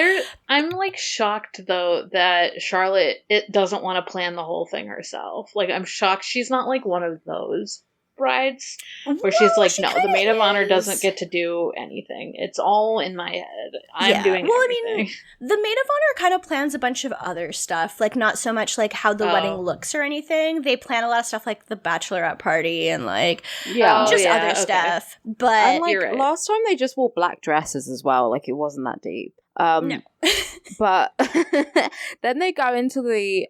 I'm, like, shocked, though, that Charlotte doesn't want to plan the whole thing herself. Like, I'm shocked she's not, like, one of those brides where she's like, no, the maid of honor doesn't get to do anything. It's all in my head. I'm doing everything. I mean, the maid of honor kind of plans a bunch of other stuff, like, not so much like how the wedding looks or anything. They plan a lot of stuff like the bachelorette party and, like, other stuff. But and, like, last time they just wore black dresses as well. Like, it wasn't that deep. No. But then they go into the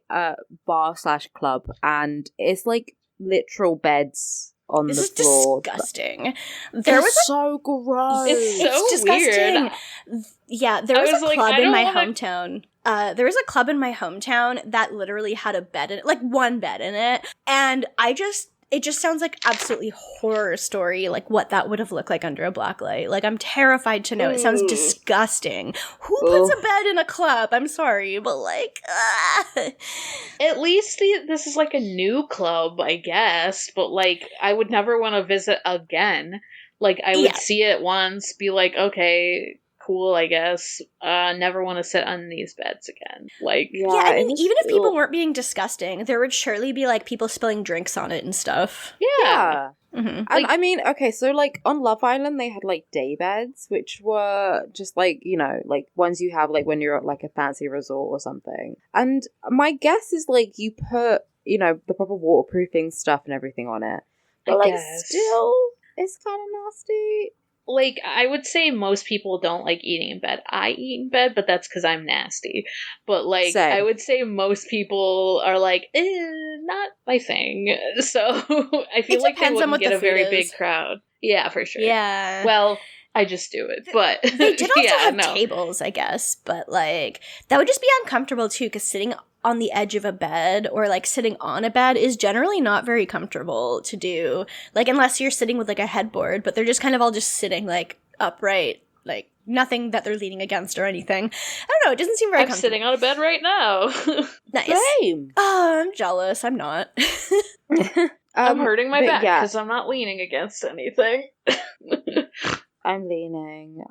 bar/club and it's like literal beds on the floor. This is disgusting. So gross. It's disgusting. Weird. Yeah, there was a club in my hometown. There was a club in my hometown that literally had a bed in it, like one bed in it, and I just it just sounds like absolutely horror story, like what that would have looked like under a black light. Like, I'm terrified to know. It sounds disgusting. Who puts a bed in a club? I'm sorry, but like, At least this is like a new club, I guess, but like, I would never want to visit again. Like, I would see it once, be like, okay, cool, I guess. Never want to sit on these beds again. Like, yeah, I mean, even if people weren't being disgusting, there would surely be like people spilling drinks on it and stuff. Yeah. Mm-hmm. And I mean, okay, so like on Love Island, they had like day beds, which were just like, you know, like ones you have like when you're at like a fancy resort or something. And my guess is like you put, you know, the proper waterproofing stuff and everything on it. But like still, it's kind of nasty. Like, I would say most people don't like eating in bed. I eat in bed, but that's because I'm nasty. But, like, Same. I would say most people are like, not my thing. So, I feel like they wouldn't get a very big crowd. Yeah, for sure. Yeah. Well, I just do it, but... They did also have tables, I guess, but, like, that would just be uncomfortable, too, because sitting on the edge of a bed or like sitting on a bed is generally not very comfortable to do, like unless you're sitting with like a headboard, but they're just kind of all just sitting like upright, like nothing that they're leaning against or anything. I don't know, it doesn't seem very comfortable. I'm sitting on a bed right now. Nice. Same. Oh, I'm jealous. I'm not. I'm hurting my back because I'm not leaning against anything. I'm leaning.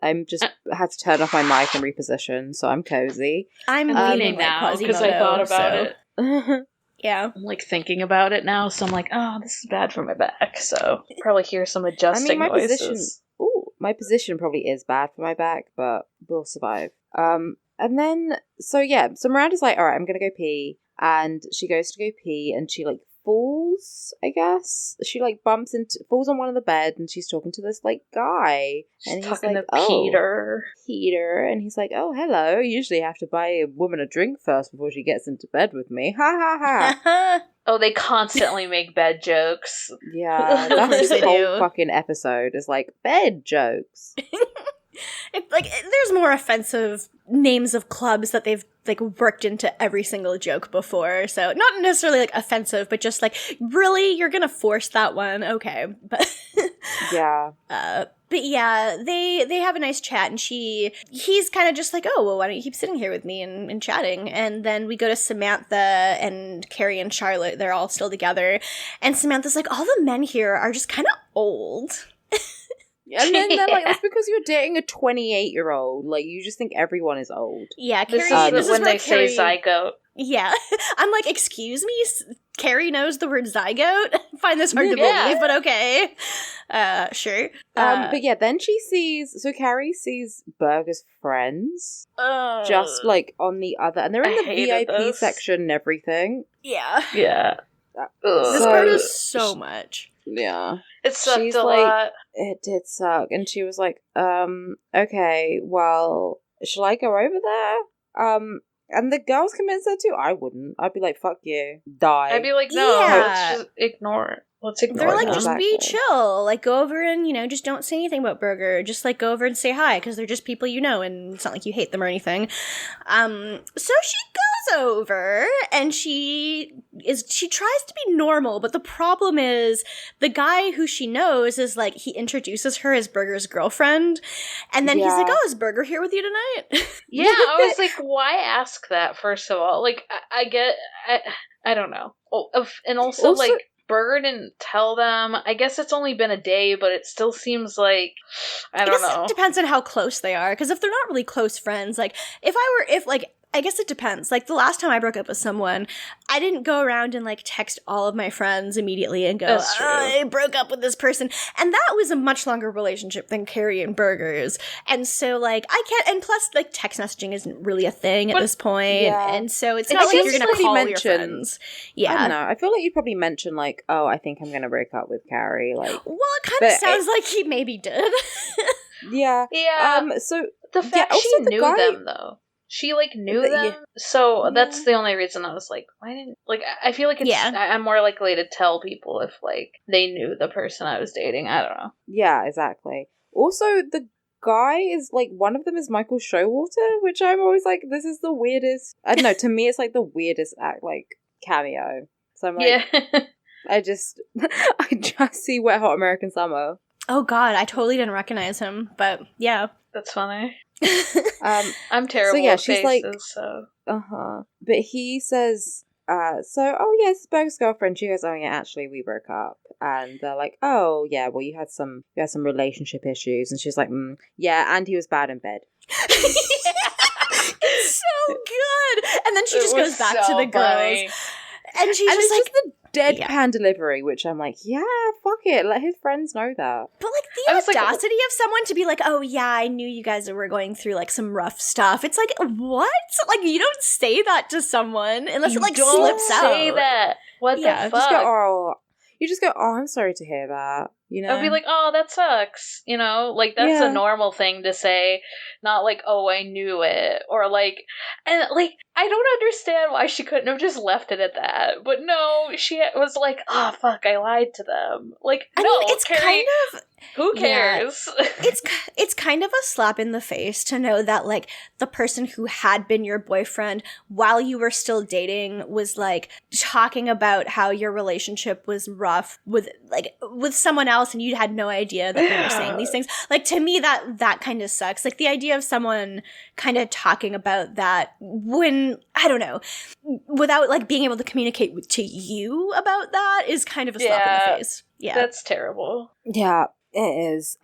I'm just had to turn off my mic and reposition, so I'm cozy. I'm leaning now because I thought about it. Yeah, I'm like thinking about it now, so I'm like, oh, this is bad for my back. So probably hear some adjusting noises. My position probably is bad for my back, but we'll survive. And then so Miranda's like, all right, I'm gonna go pee, and she goes to go pee, and she like falls, I guess. She like falls on one of the bed, and she's talking to this like guy, and he's like, Peter, and he's like, oh, hello. Usually have to buy a woman a drink first before she gets into bed with me. Ha ha ha. Oh, they constantly make bed jokes. Yeah, that's the whole fucking episode is like bed jokes. There's more offensive names of clubs that they've like worked into every single joke before, so not necessarily like offensive, but just like, really, you're gonna force that one? Okay, but yeah. But yeah, they have a nice chat, and he's kind of just like, oh, well, why don't you keep sitting here with me and chatting? And then we go to Samantha and Carrie and Charlotte. They're all still together, and Samantha's like, all the men here are just kind of old. And then they're like, that's because you're dating a 28-year-old. Like, you just think everyone is old. Yeah, Carrie, this is when they say zygote. Yeah. I'm like, excuse me? Carrie knows the word zygote? I find this hard to believe, but okay. Sure. But yeah, then Carrie sees Berger's friends. Just, like, on the other... And they're in the VIP section and everything. Yeah. Yeah. This part is so much. Yeah. It sucked a lot. It did suck. And she was like, okay, well, shall I go over there? And the girls convinced her to. I wouldn't. I'd be like, fuck you. Die. I'd be like, no, let's just ignore it. Let's ignore They're like, them. just be chill. Like, go over and, just don't say anything about Berger. Just, like, go over and say hi, because they're just people you know, and it's not like you hate them or anything. So she goes over, and she tries to be normal, but the problem is, the guy who she knows is, like, he introduces her as Berger's girlfriend, and then he's like, oh, is Berger here with you tonight? Yeah, I was like, why ask that, first of all? Like, I don't know. And also, like, Berger didn't tell them. I guess it's only been a day, but it still seems like, I don't know. It depends on how close they are, because if they're not really close friends, like, I guess it depends. Like, the last time I broke up with someone, I didn't go around and, like, text all of my friends immediately and go, I broke up with this person. And that was a much longer relationship than Carrie and Berger's. And so, like, I can't, and plus, like, text messaging isn't really a thing at this point. Yeah. And so it's not like you're going to call your friends. Yeah. I don't know. I feel like you probably mentioned, like, oh, I think I'm going to break up with Carrie. Like, well, it kind of sounds like he maybe did. Yeah. Yeah. So the fact she knew them, though. She, like, knew them, yeah. So that's the only reason I was like, why didn't... Like, I feel like I'm more likely to tell people if, like, they knew the person I was dating. I don't know. Yeah, exactly. Also, the guy is, like, one of them is Michael Showalter, which I'm always like, this is the weirdest... I don't know, to me it's, like, the weirdest cameo. So I'm like... Yeah. I just see Wet Hot American Summer. Oh God, I totally didn't recognize him, but yeah. That's funny. I'm terrible so yeah, at she's faces, like, so. But he says, oh yeah, it's Berg's girlfriend. She goes, oh yeah, actually we broke up. And they're like, oh yeah, well you had some relationship issues. And she's like, yeah, and he was bad in bed. It's so good. And then she just goes back to the funny. girls. And she's just like, the deadpan delivery, which I'm like, yeah, fuck it. Let his friends know that. but like the audacity of someone to be like, oh yeah, I knew you guys were going through like some rough stuff. It's like, what? Like you don't say that to someone unless it like slips out. Say that. What the fuck? You just go, oh, I'm sorry to hear that. You know, I'd be like, oh, that sucks. You know, like that's a normal thing to say, not like, oh, I knew it, or like, and like, I don't understand why she couldn't have just left it at that. But no, she was like, oh fuck, I lied to them. Like, I no, mean, it's Carrie, kind of. who cares? Yeah. It's kind of a slap in the face to know that like the person who had been your boyfriend while you were still dating was like talking about how your relationship was rough with someone else and you had no idea that they were saying these things. Like to me that kind of sucks. Like the idea of someone kind of talking about that when I don't know without like being able to communicate to you about that is kind of a slap in the face. Yeah. That's terrible. Yeah. It is.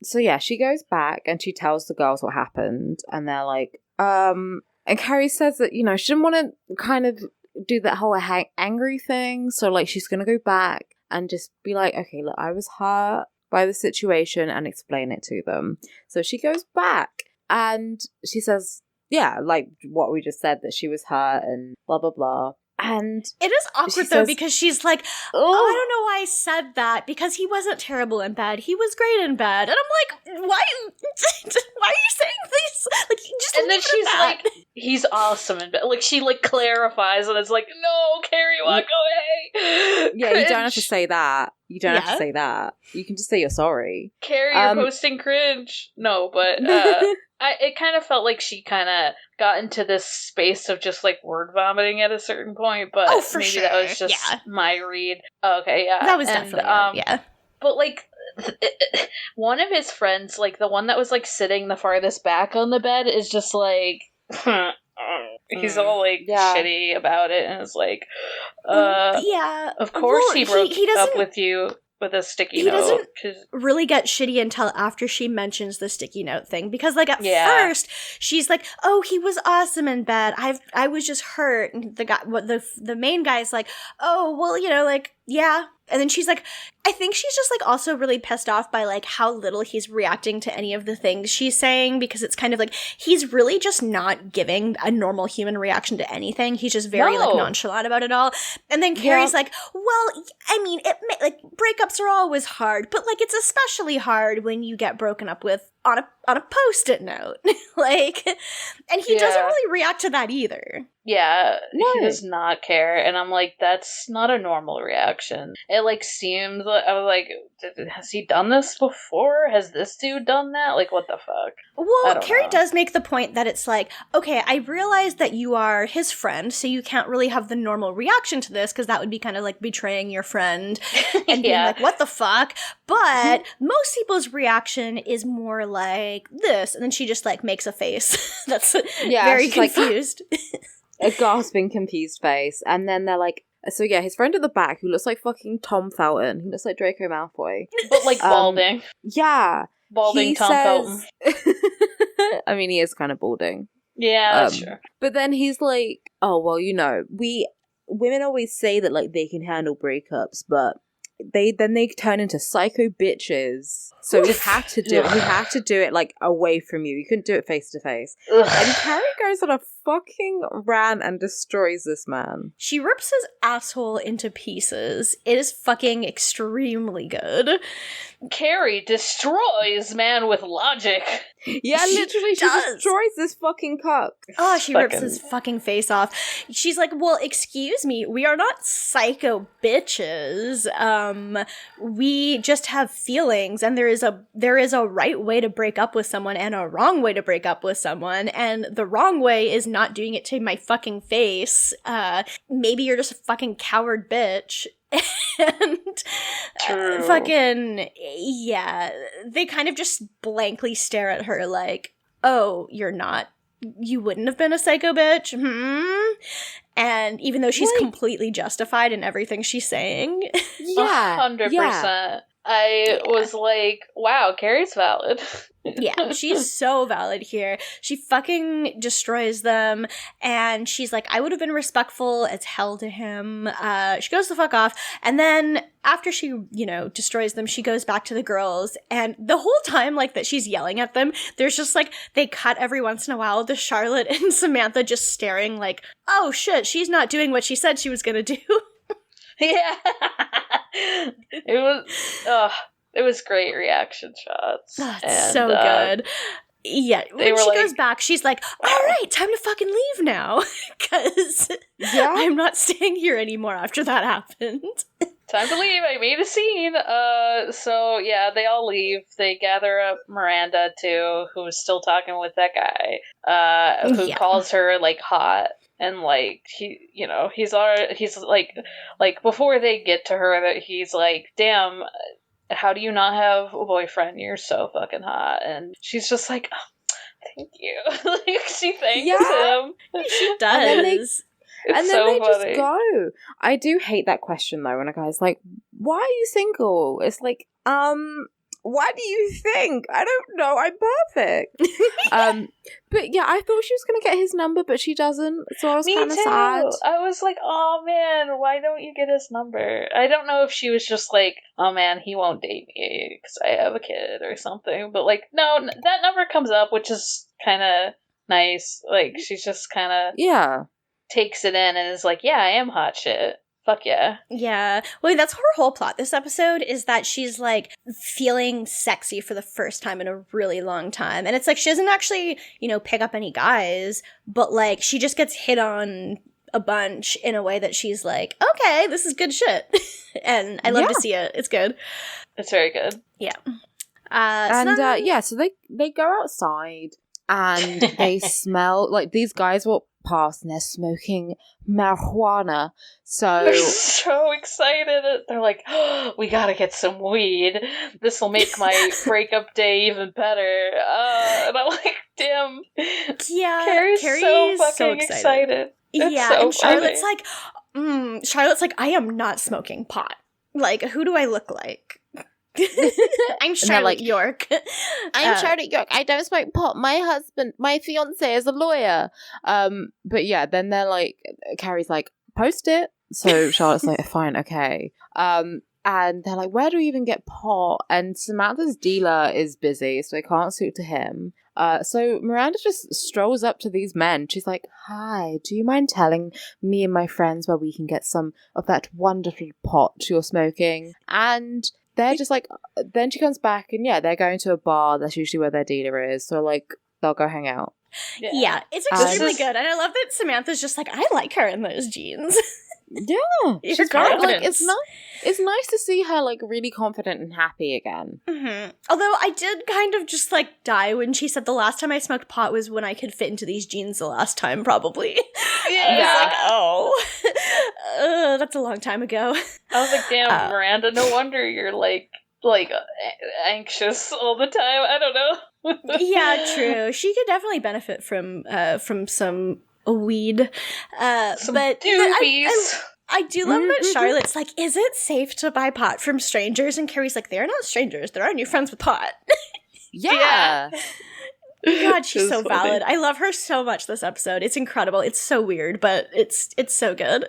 So yeah, she goes back and she tells the girls what happened, and they're like, and Carrie says that, you know, she didn't want to kind of do that whole angry thing, so like she's gonna go back and just be like, okay, look, I was hurt by the situation and explain it to them. So she goes back and she says, yeah, like what we just said, that she was hurt and blah blah blah. And it is awkward though because she's like, oh, I don't know why I said that because he wasn't terrible in bed. He was great in bed. And I'm like, why are you saying this? Like, just and then she's like, he's awesome in bed. Like she like clarifies and it's like, no, Carrie, walk away. Yeah, you don't have to say that. You don't have to say that. You can just say you're sorry. Carrie, you're posting cringe. No, but it kind of felt like she kind of got into this space of just like word vomiting at a certain point, but maybe that was just my read. Okay, yeah. That was definitely yeah. But like one of his friends, like the one that was like sitting the farthest back on the bed, is just like he's all like shitty about it, and it's like of course he broke up with you with a sticky note. He doesn't really get shitty until after she mentions the sticky note thing. Because, like, at first, she's like, oh, he was awesome in bed. I was just hurt. And the main guy's like, oh, well, you know, like, yeah. And then she's like, I think she's just like also really pissed off by like how little he's reacting to any of the things she's saying, because it's kind of like he's really just not giving a normal human reaction to anything. He's just very like nonchalant about it all. And then Carrie's like, well, I mean, like breakups are always hard, but like it's especially hard when you get broken up with on a Post-it note. Like, and he doesn't really react to that either. Yeah, he does not care, and I'm like, that's not a normal reaction. It like seems like, I was like, has he done this before? Has this dude done that? Like, what the fuck? Well, Carrie does make the point that it's like, okay, I realize that you are his friend, so you can't really have the normal reaction to this, because that would be kind of like betraying your friend and being like, what the fuck? But most people's reaction is more like this, and then she just like makes a face that's very confused. Like, a gasping, confused face. And then they're like, so yeah, his friend at the back, who looks like fucking Tom Felton, he looks like Draco Malfoy. But like balding. Yeah. Balding Tom Felton. I mean, he is kind of balding. Yeah, that's true. But then he's like, oh, well, you know, women always say that like they can handle breakups, but they turn into psycho bitches. So we had to do it. We had to do it like away from you. You couldn't do it face to face. And Carrie goes on a fucking rant and destroys this man. She rips his asshole into pieces. It is fucking extremely good. Carrie destroys man with logic. Yeah, literally, she destroys this fucking cuck. Oh, she rips his fucking face off. She's like, well, excuse me, we are not psycho bitches. We just have feelings, and there is a right way to break up with someone and a wrong way to break up with someone, and the wrong way is not doing it to my fucking face. Maybe you're just a fucking coward bitch. And True. fucking, yeah, they kind of just blankly stare at her like, oh, you wouldn't have been a psycho bitch? And even though she's completely justified in everything she's saying. Yeah. 100%. I was like, wow, Carrie's valid. Yeah, she's so valid here. She fucking destroys them, and she's like, I would have been respectful as hell to him. She goes the fuck off, and then after she, destroys them, she goes back to the girls, and the whole time, like, that she's yelling at them, there's just, like, they cut every once in a while to Charlotte and Samantha just staring like, oh shit, she's not doing what she said she was gonna do. Yeah. It was great reaction shots. It's so good. Yeah, when she goes back, she's like, all right, time to fucking leave now. Because I'm not staying here anymore after that happened. Time to leave. I made a scene. So yeah, they all leave. They gather up Miranda too, who's still talking with that guy, who calls her like hot. And like he's like before they get to her, that he's like, damn, how do you not have a boyfriend? You're so fucking hot. And she's just like, oh, thank you. Like, she thanks him. She does. And then they just go. I do hate that question though when a guy's like, why are you single? It's like, why do you think? I don't know. I'm perfect. But yeah, I thought she was going to get his number, but she doesn't. So I was kind of sad. I was like, oh man, why don't you get his number? I don't know if she was just like, oh man, he won't date me because I have a kid or something. But like, no, that number comes up, which is kind of nice. Like, she's just kind of takes it in and is like, yeah, I am hot shit. Fuck yeah. Yeah. Well, that's her whole plot this episode, is that she's like feeling sexy for the first time in a really long time. And it's like she doesn't actually, pick up any guys, but like she just gets hit on a bunch in a way that she's like, okay, this is good shit. And I love to see it. It's good. It's very good. Yeah. So they go outside and they smell like these guys walk past and they're smoking marijuana. So they're so excited. They're like, oh, we gotta get some weed. This will make my breakup day even better. And I'm like, damn. Yeah, Carrie's so fucking excited. Yeah, so and Charlotte's like, I am not smoking pot. Like, who do I look like? I'm Charlotte York. I'm Charlotte York. I don't smoke pot. My fiance is a lawyer. But yeah, then they're like, Carrie's like, post it. So Charlotte's like, fine, okay. And they're like, where do we even get pot? And Samantha's dealer is busy, so they can't suit to him. So Miranda just strolls up to these men. She's like, hi, do you mind telling me and my friends where we can get some of that wonderful pot you're smoking? And they're just like, then she comes back and they're going to a bar. That's usually where their dealer is. So like, they'll go hang out. Yeah, it's extremely good. And I love that Samantha's just like, I like her in those jeans. Yeah, she's very, like, it's nice to see her like really confident and happy again. Mm-hmm. Although I did kind of just like die when she said the last time I smoked pot was when I could fit into these jeans the last time, probably. Yeah. I was like, that's a long time ago. I was like, damn, Miranda, no wonder you're like anxious all the time. I don't know. Yeah, true. She could definitely benefit from some weed. Some but doobies. I do love that Charlotte's like, is it safe to buy pot from strangers? And Carrie's like, they're not strangers. They're only friends with pot. Yeah. God, she's so valid. I love her so much this episode. It's incredible. It's so weird, but it's so good.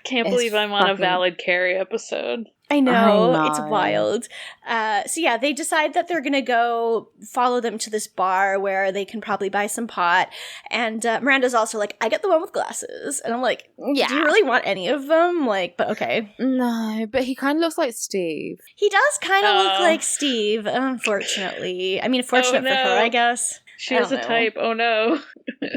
Can't believe I'm on a valid Carrie episode. I know. It's wild. So yeah, they decide that they're gonna go follow them to this bar where they can probably buy some pot. And Miranda's also like, I get the one with glasses. And I'm like, yeah. Do you really want any of them? Like, but okay. No, but he kind of looks like Steve. He does kind of look like Steve, unfortunately. I mean, fortunate for her, I guess. She has a type. Oh no.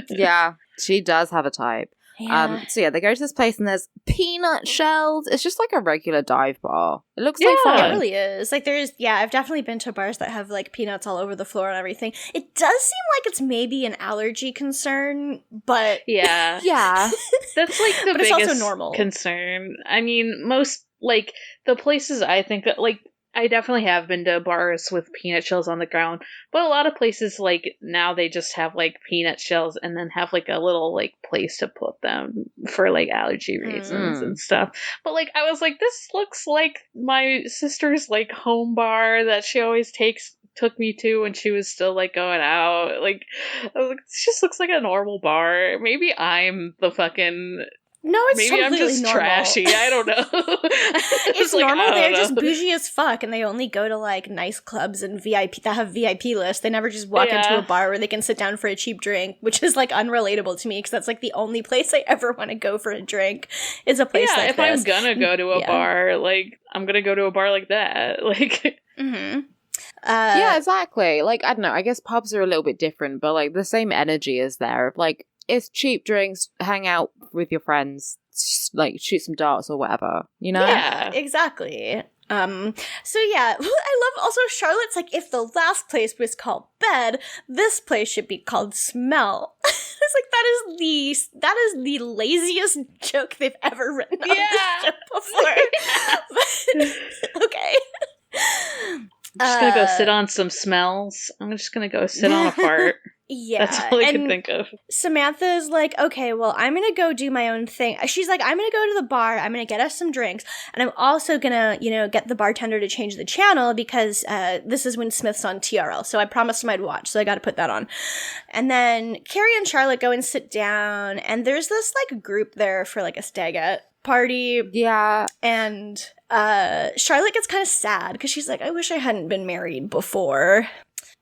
Yeah, she does have a type. Yeah. So yeah, they go to this place and there's peanut shells. It's just like a regular dive bar. It looks like It fun. really is. Like, I've definitely been to bars that have, like, peanuts all over the floor and everything. It does seem like it's maybe an allergy concern, but... Yeah. Yeah. That's, like, the But it's biggest also normal. concern. I mean, most, like, the places I think that, like, I definitely have been to bars with peanut shells on the ground, but a lot of places, like, now they just have, like, peanut shells and then have, like, a little, like, place to put them for, like, allergy reasons and stuff. But, like, I was like, this looks like my sister's, like, home bar that she always took me to when she was still, like, going out. Like, I was like, this just looks like a normal bar. Maybe I'm the fucking... No, it's Maybe I'm completely just normal. trashy. I don't know. It's like, normal. I don't They're know. just bougie as fuck, and they only go to like nice clubs and VIP that have VIP lists. They never just walk into a bar where they can sit down for a cheap drink, which is like unrelatable to me because that's like the only place I ever want to go for a drink is a place like if this. I'm gonna go to a bar, like I'm gonna go to a bar like that. Like, Yeah, exactly. Like, I don't know, I guess pubs are a little bit different, but like the same energy is there. Like, it's cheap drinks, hang out with your friends, like shoot some darts or whatever, you know? Yeah, exactly. So yeah, I love also Charlotte's like, if the last place was called bed, this place should be called smell. It's like that is the laziest joke they've ever written on this show before. But, okay. I'm just gonna go sit on some smells. I'm just gonna go sit on a fart. Yeah. That's all I can think of. Samantha is like, okay, well, I'm gonna go do my own thing. She's like, I'm gonna go to the bar, I'm gonna get us some drinks, and I'm also gonna, get the bartender to change the channel because this is when Smith's on TRL, so I promised him I'd watch, so I gotta put that on. And then Carrie and Charlotte go and sit down, and there's this, like, group there for, like, a stagette party. Yeah. And Charlotte gets kind of sad because she's like, I wish I hadn't been married before.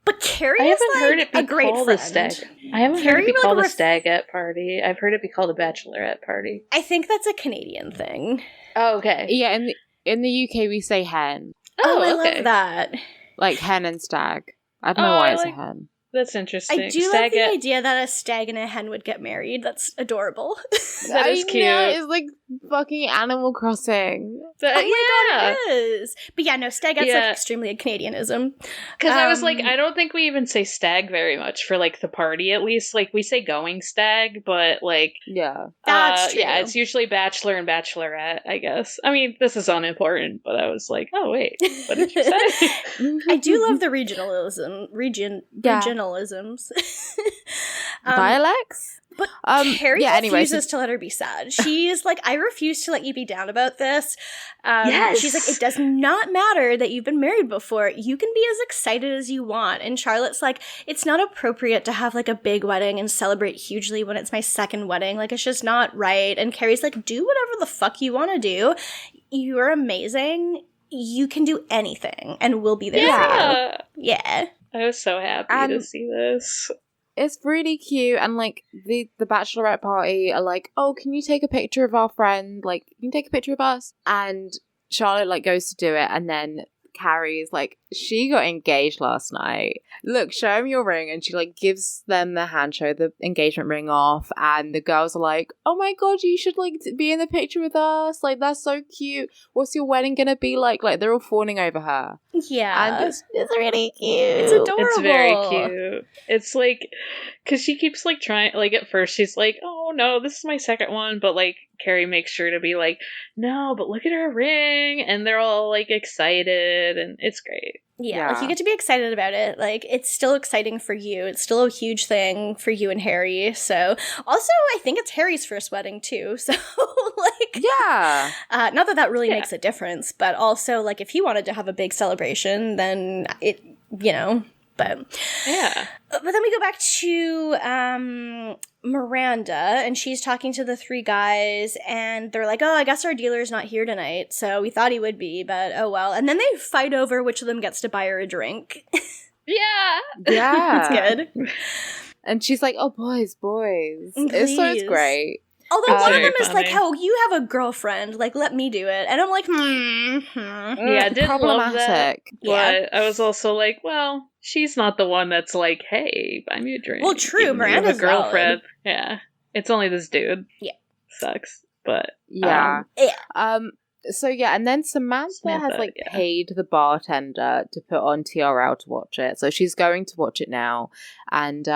But Carrie is like heard it be a great called friend. a stag. I haven't heard it be called a stagette party. I've heard it be called a bachelorette party. I think that's a Canadian thing. Oh, okay. Yeah, in the UK we say hen. Oh, I okay. love that. Like hen and stag. I don't know why it's a hen. That's interesting. I do love the idea that a stag and a hen would get married. That's adorable. That is cute. Know, it's like fucking Animal Crossing. Oh my god, it is. But yeah, no, stagette's like extremely a Canadianism. Because I was like, I don't think we even say stag very much for like the party, at least. Like we say going stag, but like that's true. Yeah, it's usually bachelor and bachelorette, I guess. I mean, this is unimportant, but I was like, oh wait, what did you say? I do love the regionalisms. Dialects? But Carrie refuses to let her be sad. She is like, I refuse to let you be down about this. Yes. She's like, it does not matter that you've been married before. You can be as excited as you want. And Charlotte's like, it's not appropriate to have like a big wedding and celebrate hugely when it's my second wedding. Like, it's just not right. And Carrie's like, do whatever the fuck you want to do. You're amazing. You can do anything and we'll be there for you. Yeah. I was so happy to see this. It's really cute, and like the bachelorette party are like, oh, can you take a picture of our friend? Like, can you take a picture of us? And Charlotte like goes to do it, and then Carrie's like, she got engaged last night. Look, show him your ring. And she like gives them the hand, show the engagement ring off, and the girls are like, oh my god, you should like be in the picture with us. Like, that's so cute. What's your wedding gonna be like? Like, they're all fawning over her. Yeah. And it's really cute. It's adorable. It's very cute. It's like, because she keeps like trying, like at first she's like, oh no, this is my second one, but like Carrie makes sure to be like, no, but look at her ring, and they're all like excited, and it's great. Yeah, like you get to be excited about it. Like, it's still exciting for you. It's still a huge thing for you and Harry. So, also, I think it's Harry's first wedding too. So, like, yeah, not that really makes a difference, but also, like, if he wanted to have a big celebration, then it, but yeah. But then we go back to Miranda, and she's talking to the three guys, and they're like, oh, I guess our dealer's not here tonight, so we thought he would be, but oh well. And then they fight over which of them gets to buy her a drink. Yeah. That's good. And she's like, oh, boys. Please. It's great. Although one of them is funny. like, oh, you have a girlfriend, like, let me do it. And I'm like, Yeah, I did love that. Problematic. But I was also like, well, she's not the one that's like, hey, buy me a drink. Well, true, Even though you have Miranda's a girlfriend. valid. Yeah. It's only this dude. Yeah. sucks. But yeah. Yeah. So yeah, and then Samantha has like paid the bartender to put on TRL to watch it. So she's going to watch it now. And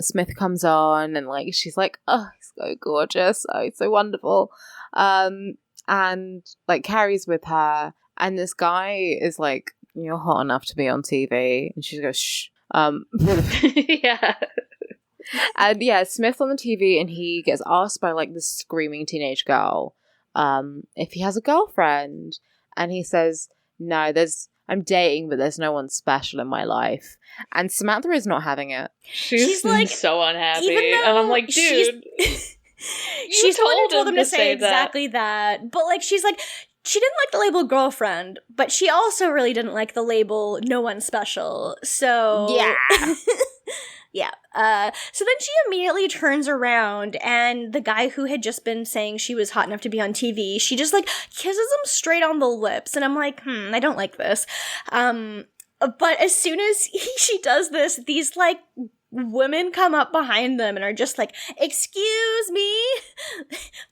Smith comes on and like she's like, oh, he's so gorgeous. Oh, he's so wonderful. And like Carrie's with her, and this guy is like, you're hot enough to be on TV. And she goes, shh. Yeah. And yeah, Smith's on the TV and he gets asked by like this screaming teenage girl if he has a girlfriend, and he says, no, I'm dating, but there's no one special in my life. And Samantha is not having it. She's like so unhappy, and I'm like, dude, she's told him to say exactly that. But like, she's like, she didn't like the label girlfriend, but she also really didn't like the label no one special. So yeah. Yeah. So then she immediately turns around, and the guy who had just been saying she was hot enough to be on TV, she just like kisses him straight on the lips, and I'm like, I don't like this. But as soon as she does this, these like women come up behind them and are just like, excuse me,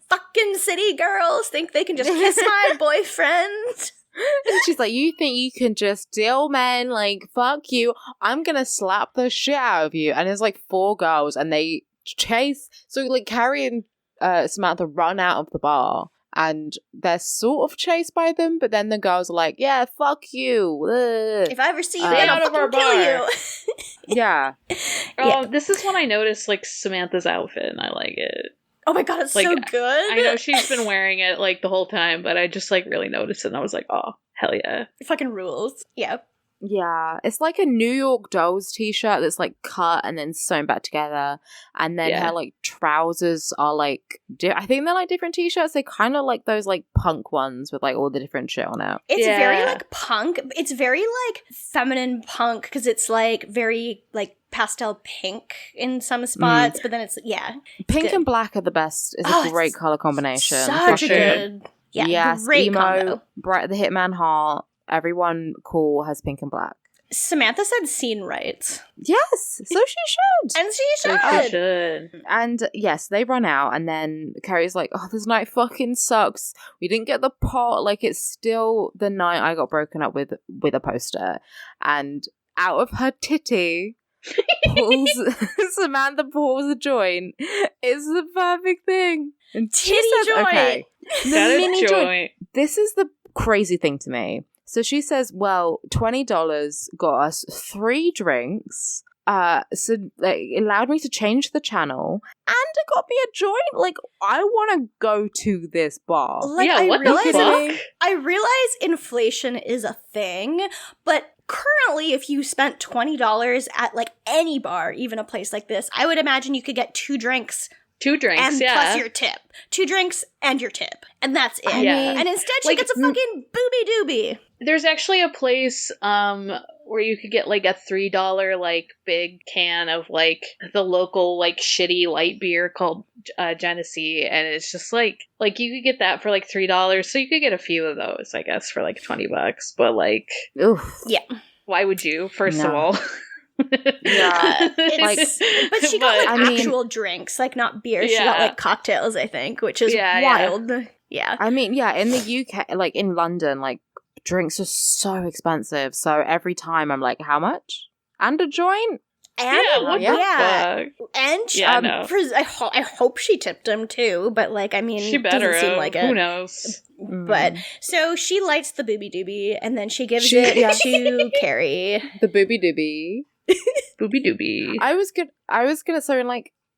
fucking city girls think they can just kiss my boyfriend. And she's like, you think you can just deal men? Like, fuck you. I'm gonna slap the shit out of you. And there's like 4 girls and they chase. So like Carrie and Samantha run out of the bar and they're sort of chased by them. But then the girls are like, yeah, fuck you. Ugh. If I ever see you again, I'll fucking kill you. Yeah. This is when I noticed like Samantha's outfit and I like it. Oh my god, it's like, so good. I know she's been wearing it like the whole time, but I just like really noticed it and I was like, oh, hell yeah. It fucking rules. Yeah. Yeah. It's like a New York Dolls t-shirt that's like cut and then sewn back together. And then her like trousers are like, I think they're like different t-shirts. They kind of like those like punk ones with like all the different shit on it. It's very like punk. It's very like feminine punk because it's like very like pastel pink in some spots, but then it's pink and black are the best. It's a great color combination. Such a good, great emo, combo. Bright the Hitman Heart. Everyone cool has pink and black. Samantha said scene right. Yes, so she should. And she should. And yes, they run out, and then Carrie's like, oh, this night fucking sucks. We didn't get the pot. Like, it's still the night I got broken up with a poster. And out of her titty Samantha pulls a joint. It's the perfect thing. And titty joint. Okay, the mini joint. This is the crazy thing to me. So she says, well, $20 got us 3 drinks. So it allowed me to change the channel, and it got me a joint. Like, I want to go to this bar. Like, yeah, what the fuck? I realize inflation is a thing, but currently, if you spent $20 at like any bar, even a place like this, I would imagine you could get 2 drinks. 2 drinks, and plus your tip. 2 drinks and your tip. And that's it. Yeah. And instead she gets a fucking Boobie Doobie. There's actually a place where you could get like a $3 like big can of like the local like shitty light beer called Genesee, and it's just like you could get that for like $3, so you could get a few of those, I guess, for like $20. But like, oof. Yeah. Why would you? First of all. Yeah, like, but she got like actual drinks, like not beer. She got like cocktails, I think, which is wild. Yeah. I mean, yeah, in the UK, like in London, like drinks are so expensive. So every time I'm like, how much? And a joint? And fuck? And I hope she tipped him too, but like, I mean, she better doesn't seem like it. Who knows? But so she lights the Boobie Doobie, and then she gives it to Carrie. The Boobie Doobie. Boobie Doobie. I was gonna say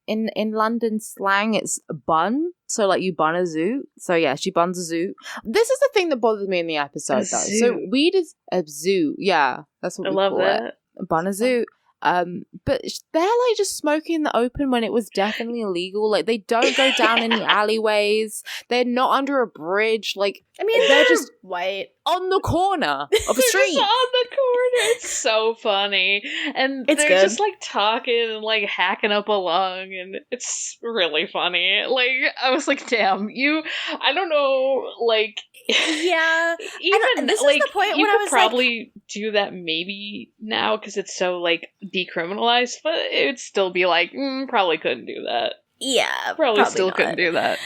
in London slang it's bun, so like you bun a zoot. So yeah, she buns a zoot. This is the thing that bothered me in the episode though. So weed is a zoot. Yeah, that's what we call it. Bun a zoot. But they're like just smoking in the open when it was definitely illegal. Like, they don't go down any alleyways. They're not under a bridge. Like, I mean, they're just white on the corner of a street. Just on the corner. It's so funny, and they're just like talking and like hacking up a lung, and it's really funny. Like, I was like, damn, I don't know, like. Yeah, even this like is the point you when could I was probably do that maybe now because it's so like decriminalized, but it would still be like probably couldn't do that. Yeah, probably still couldn't do that.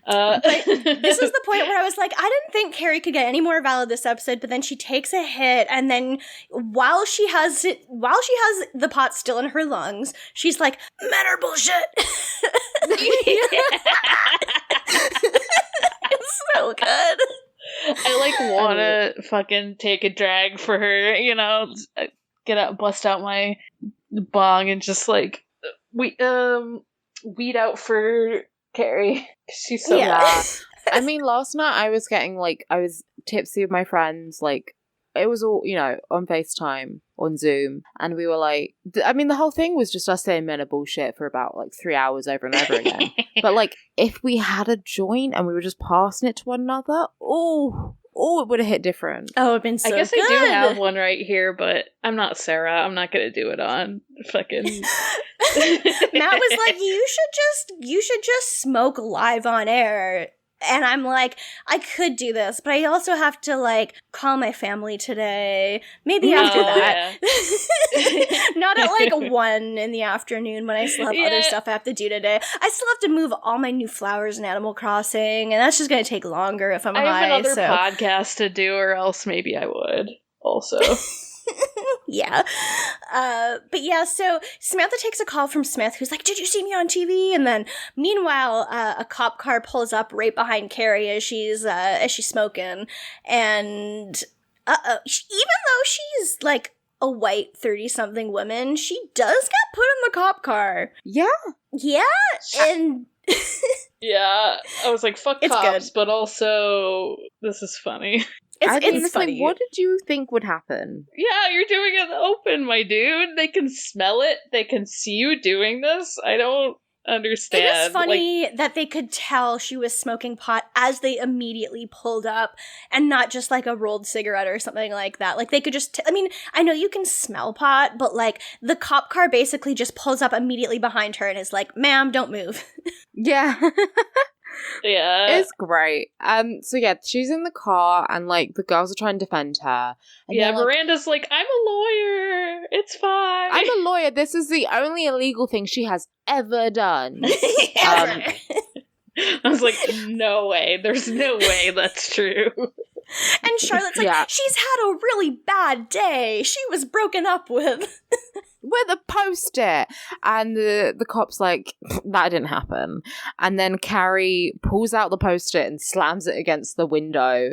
But this was the point where I was like, I didn't think Carrie could get any more valid this episode, but then she takes a hit, and then while she has the pot still in her lungs, she's like, men are bullshit. It's so good. I want to fucking take a drag for her, bust out my bong and just weed out for Carrie. She's so bad. I mean, last night I was getting I was tipsy with my friends, it was all, on FaceTime, on Zoom, and we were the whole thing was just us saying men are bullshit for about 3 hours over and over again. But if we had a joint and we were just passing it to one another, it would have hit different. Oh, it'd been so good. I guess I do have one right here, but I'm not Sarah. I'm not gonna do it on fucking. Matt was like, you should just smoke live on air. And I'm like, I could do this, but I also have to call my family today. Maybe after that. Yeah. Not at 1 in the afternoon when I still have other stuff I have to do today. I still have to move all my new flowers in Animal Crossing, and that's just going to take longer if I'm high. I have another podcast to do, or else maybe I would also. Yeah. But yeah, so Samantha takes a call from Smith, who's like, did you see me on TV? And then meanwhile, a cop car pulls up right behind Carrie as she's smoking. And even though she's a white 30-something woman, she does get put in the cop car. Yeah. Yeah. And yeah, I was like, fuck it's cops, good. But also, this is funny. It's funny. What did you think would happen? Yeah, you're doing it open, my dude. They can smell it. They can see you doing this. I don't understand. It is funny that they could tell she was smoking pot as they immediately pulled up, and not just a rolled cigarette or something like that. They could just I know you can smell pot, but the cop car basically just pulls up immediately behind her and is like, ma'am, don't move. Yeah. Yeah. It's great. So yeah, she's in the car and the girls are trying to defend her. And yeah, Miranda's like, I'm a lawyer. It's fine. I'm a lawyer. This is the only illegal thing she has ever done. I was like, no way. There's no way that's true. And Charlotte's like, she's had a really bad day. She was broken up with. With a post-it. And the cop's like, that didn't happen. And then Carrie pulls out the post-it and slams it against the window.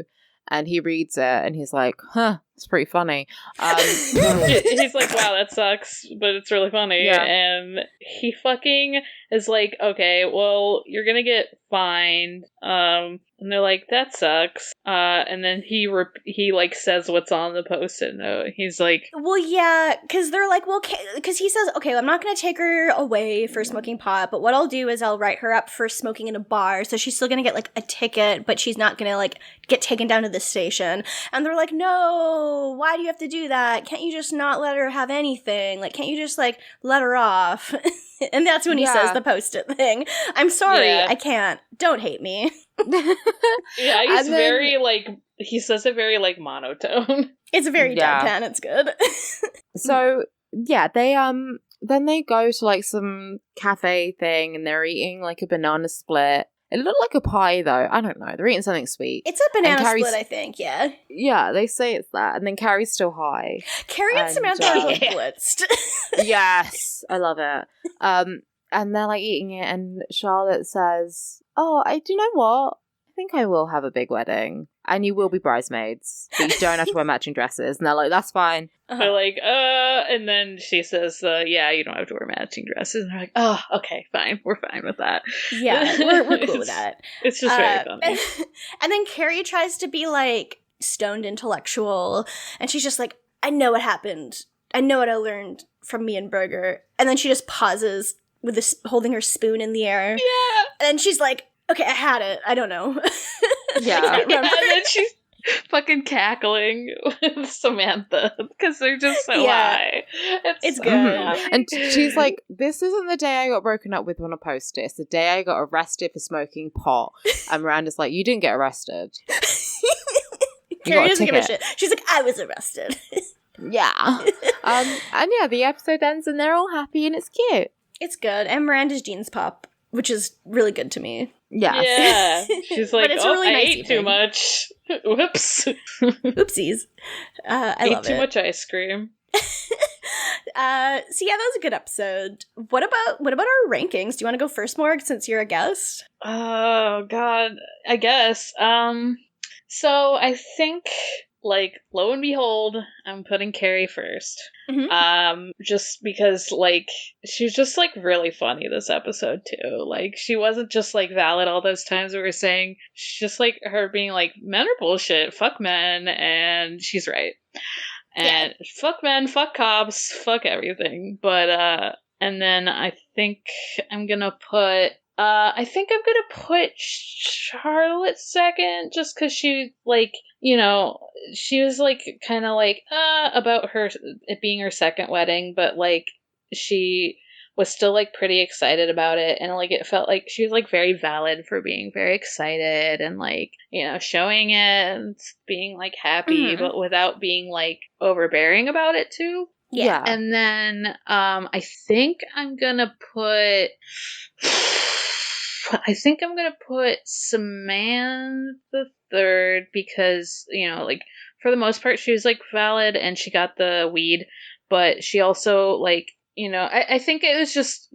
And he reads it and he's like, huh, it's pretty funny. He's like, wow, that sucks, but it's really funny. Yeah. And he fucking is like, okay, well, you're gonna get fined. And they're like, that sucks. And then he says what's on the post-it note. He's like, well, yeah, because they're like, well, because he says, okay, I'm not going to take her away for smoking pot, but what I'll do is I'll write her up for smoking in a bar, so she's still going to get a ticket, but she's not going to get taken down to the station. And they're like, no, why do you have to do that? Can't you just not let her have anything? Can't you just let her off? And that's when he says the post-it thing. I'm sorry, I can't. Don't hate me. Yeah, he's very he says it very monotone. It's very deadpan. It's good. So yeah, they then they go to some cafe thing and they're eating a banana split. It looked like a pie though. I don't know. They're eating something sweet. It's a banana split, I think. Yeah. Yeah, they say it's that, and then Carrie's still high. Carrie and Samantha are both blitzed. Yes, I love it. And they're eating it, and Charlotte says, "Oh, do you know what? I think I will have a big wedding, and you will be bridesmaids, but you don't have to wear matching dresses." And they're like, "That's fine." They're like, and then she says, yeah, you don't have to wear matching dresses. And they're like, oh, okay, fine. We're fine with that. Yeah, we're cool with that. It's just very funny. And then Carrie tries to be stoned intellectual, and she's just like, I know what happened. I know what I learned from me and Berger. And then she just pauses with this holding her spoon in the air. Yeah. And she's like, okay, I had it. I don't know. Yeah. And then she's fucking cackling with Samantha because they're just so high. It's so good. funny. And she's like, this isn't the day I got broken up with on a post-it. It's the day I got arrested for smoking pot. And Miranda's like, you didn't get arrested. Carrie doesn't give a shit. She's like, I was arrested. Yeah. And yeah, the episode ends and they're all happy and it's cute. It's good. And Miranda's jeans pop which is really good to me. Yes. Yeah. She's like, it's a really I nice ate too evening. much. Whoops. Oopsies. I Ate love too it. much ice cream. So yeah, that was a good episode. What about our rankings? Do you want to go first, Morg, since you're a guest? Oh God, I guess. So I think, like, lo and behold, I'm putting Carrie first. Just because, like, she was just, like, really funny this episode too. Like, she wasn't just, like, valid all those times we were saying. She's just, like, her being like, men are bullshit, fuck men, and she's right. And fuck men, fuck cops, fuck everything. But and then I think I'm gonna put Charlotte second, just because she, like, you know, she was, like, kind of like, about her, it being her second wedding, but, like, she was still, like, pretty excited about it, and, like, it felt like she was, like, very valid for being very excited, and, like, you know, showing it, and being, like, happy, but without being, like, overbearing about it, too. Yeah. And then, I think I'm gonna put Samantha third, because, you know, like, for the most part, she was, like, valid, and she got the weed, but she also, like, you know, I think it was just,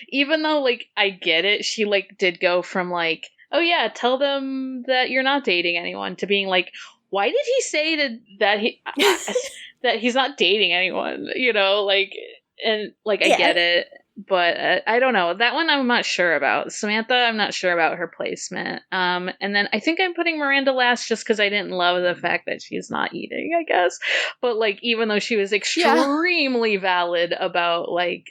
even though, like, I get it, she, like, did go from, like, oh yeah, tell them that you're not dating anyone, to being like, why did he say that he's not dating anyone, you know, like, and, like, I get it, but I don't know, that one I'm not sure about. Samantha, I'm not sure about her placement. And then I think I'm putting Miranda last, just because I didn't love the fact that she's not eating, I guess, but, like, even though she was extremely valid about, like,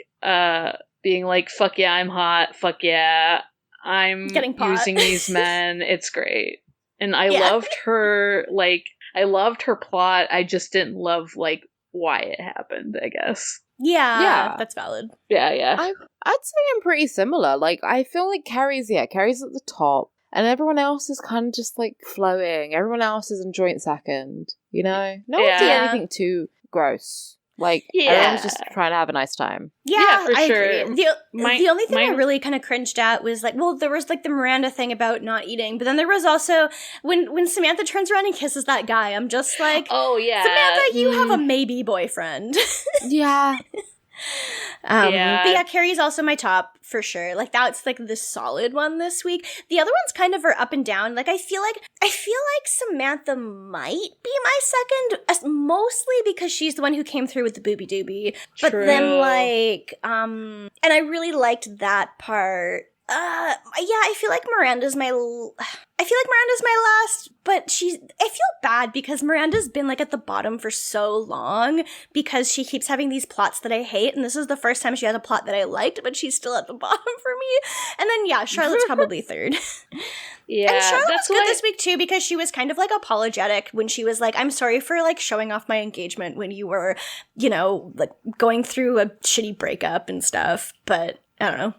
being like, fuck yeah, I'm hot, fuck yeah, I'm getting pot. using these men, it's great. And I loved her, like, I loved her plot. I just didn't love, like, why it happened, I guess. Yeah, that's valid. Yeah. I'd say I'm pretty similar. Like, I feel like Carrie's at the top, and everyone else is kind of just, like, flowing. Everyone else is in joint second, you know? No one did anything too gross. Like, everyone's just trying to have a nice time. Yeah, for sure. Agree. The only thing I really kind of cringed at was, like, well, there was, like, the Miranda thing about not eating, but then there was also when Samantha turns around and kisses that guy, I'm just like, oh yeah, Samantha, you have a maybe boyfriend. Yeah. But yeah, Carrie's also my top for sure. Like, that's, like, the solid one this week. The other ones kind of are up and down. Like, I feel like Samantha might be my second, mostly because she's the one who came through with the Boobie Doobie. But then, like, and I really liked that part. I feel like Miranda's my last, but I feel bad because Miranda's been, like, at the bottom for so long because she keeps having these plots that I hate, and this is the first time she has a plot that I liked, but she's still at the bottom for me. And then, Charlotte's probably third. Yeah, and Charlotte was good this week, too, because she was kind of, like, apologetic when she was like, I'm sorry for, like, showing off my engagement when you were, you know, like, going through a shitty breakup and stuff, but I don't know.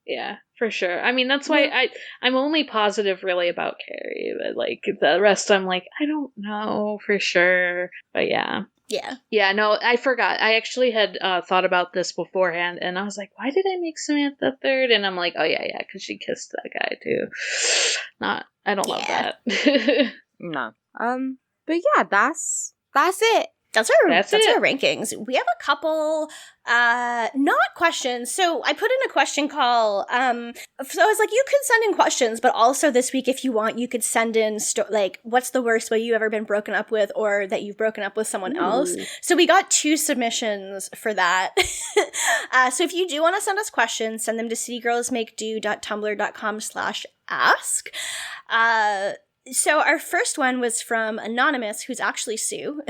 Yeah, for sure. I mean, that's why I'm only positive really about Carrie, but, like, the rest I'm like, I don't know for sure. But yeah. Yeah, no, I forgot. I actually had thought about this beforehand, and I was like, why did I make Samantha third? And I'm like, oh yeah, because she kissed that guy too. I don't love that. No. But yeah, that's it. That's our rankings. We have a couple, not questions. So I put in a question call. So I was like, you could send in questions, but also this week, if you want, you could send in, like, what's the worst way you've ever been broken up with, or that you've broken up with someone else. So we got 2 submissions for that. So if you do want to send us questions, send them to citygirlsmakedo.tumblr.com/ask. So our first one was from Anonymous, who's actually Sue,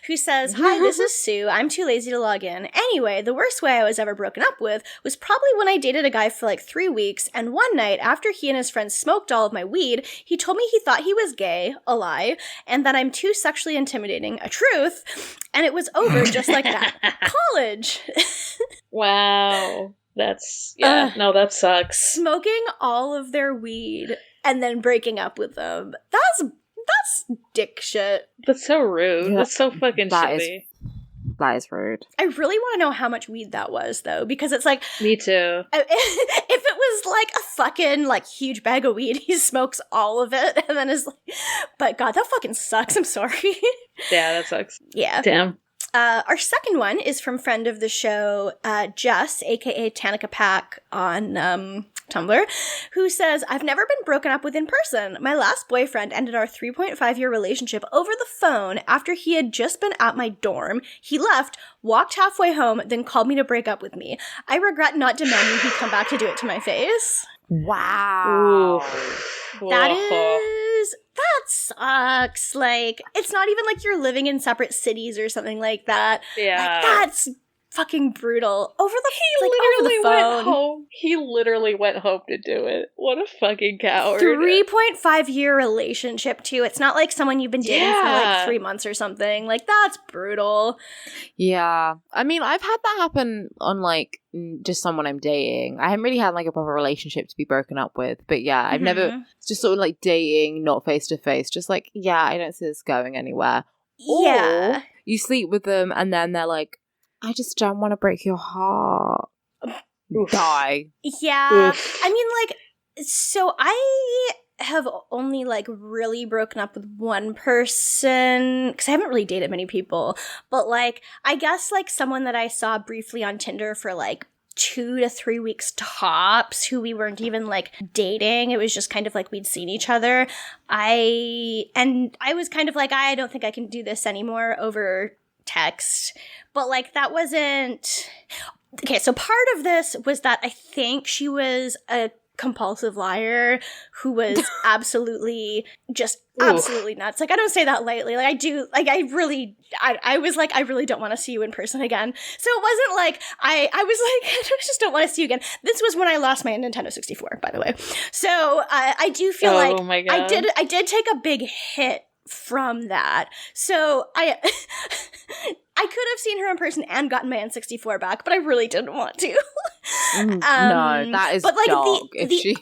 who says, hi, this is Sue. I'm too lazy to log in. Anyway, the worst way I was ever broken up with was probably when I dated a guy for like 3 weeks, and one night, after he and his friends smoked all of my weed, he told me he thought he was gay, a lie, and that I'm too sexually intimidating, a truth, and it was over just like that. College! Wow. That sucks. Smoking all of their weed and then breaking up with them. That's dick shit. That's so rude. That's so fucking shitty. That is rude. I really want to know how much weed that was, though, because it's like... Me too. If it was like a fucking like huge bag of weed, he smokes all of it and then is like... But God, that fucking sucks. I'm sorry. Yeah, that sucks. Yeah. Damn. Our second one is from friend of the show, Jess, aka Tanika Pack on Tumblr, who says, I've never been broken up with in person. My last boyfriend ended our 3.5-year relationship over the phone after he had just been at my dorm. He left, walked halfway home, then called me to break up with me. I regret not demanding he come back to do it to my face. Wow. That sucks. Like, it's not even like you're living in separate cities or something like that. Yeah. Like, that's fucking brutal. Over the He phone. went home. He literally went home to do it. What a fucking coward. 3.5-year relationship, too. It's not like someone you've been dating for like 3 months or something. Like, that's brutal. Yeah. I mean, I've had that happen on like just someone I'm dating. I haven't really had like a proper relationship to be broken up with. But yeah, I've never just sort of like dating, not face to face. Just like, yeah, I don't see this going anywhere. Yeah. Or you sleep with them and then they're like, I just don't want to break your heart. Die. Yeah. Oof. I mean, like, so I have only, like, really broken up with one person, because I haven't really dated many people, but, like, I guess, like, someone that I saw briefly on Tinder for, like, 2 to 3 weeks tops, who we weren't even, like, dating. It was just kind of like we'd seen each other. I was kind of like, I don't think I can do this anymore over text. But, like, that wasn't... Okay, so part of this was that I think she was a compulsive liar who was absolutely nuts. Like, I don't say that lightly. Like, I do, like, I was like, I really don't want to see you in person again. So it wasn't like, I was like, I just don't want to see you again. This was when I lost my Nintendo 64, by the way. So I do feel like my God. I did take a big hit from that. So I could have seen her in person and gotten my N64 back, but I really didn't want to. No, that is but like dog. She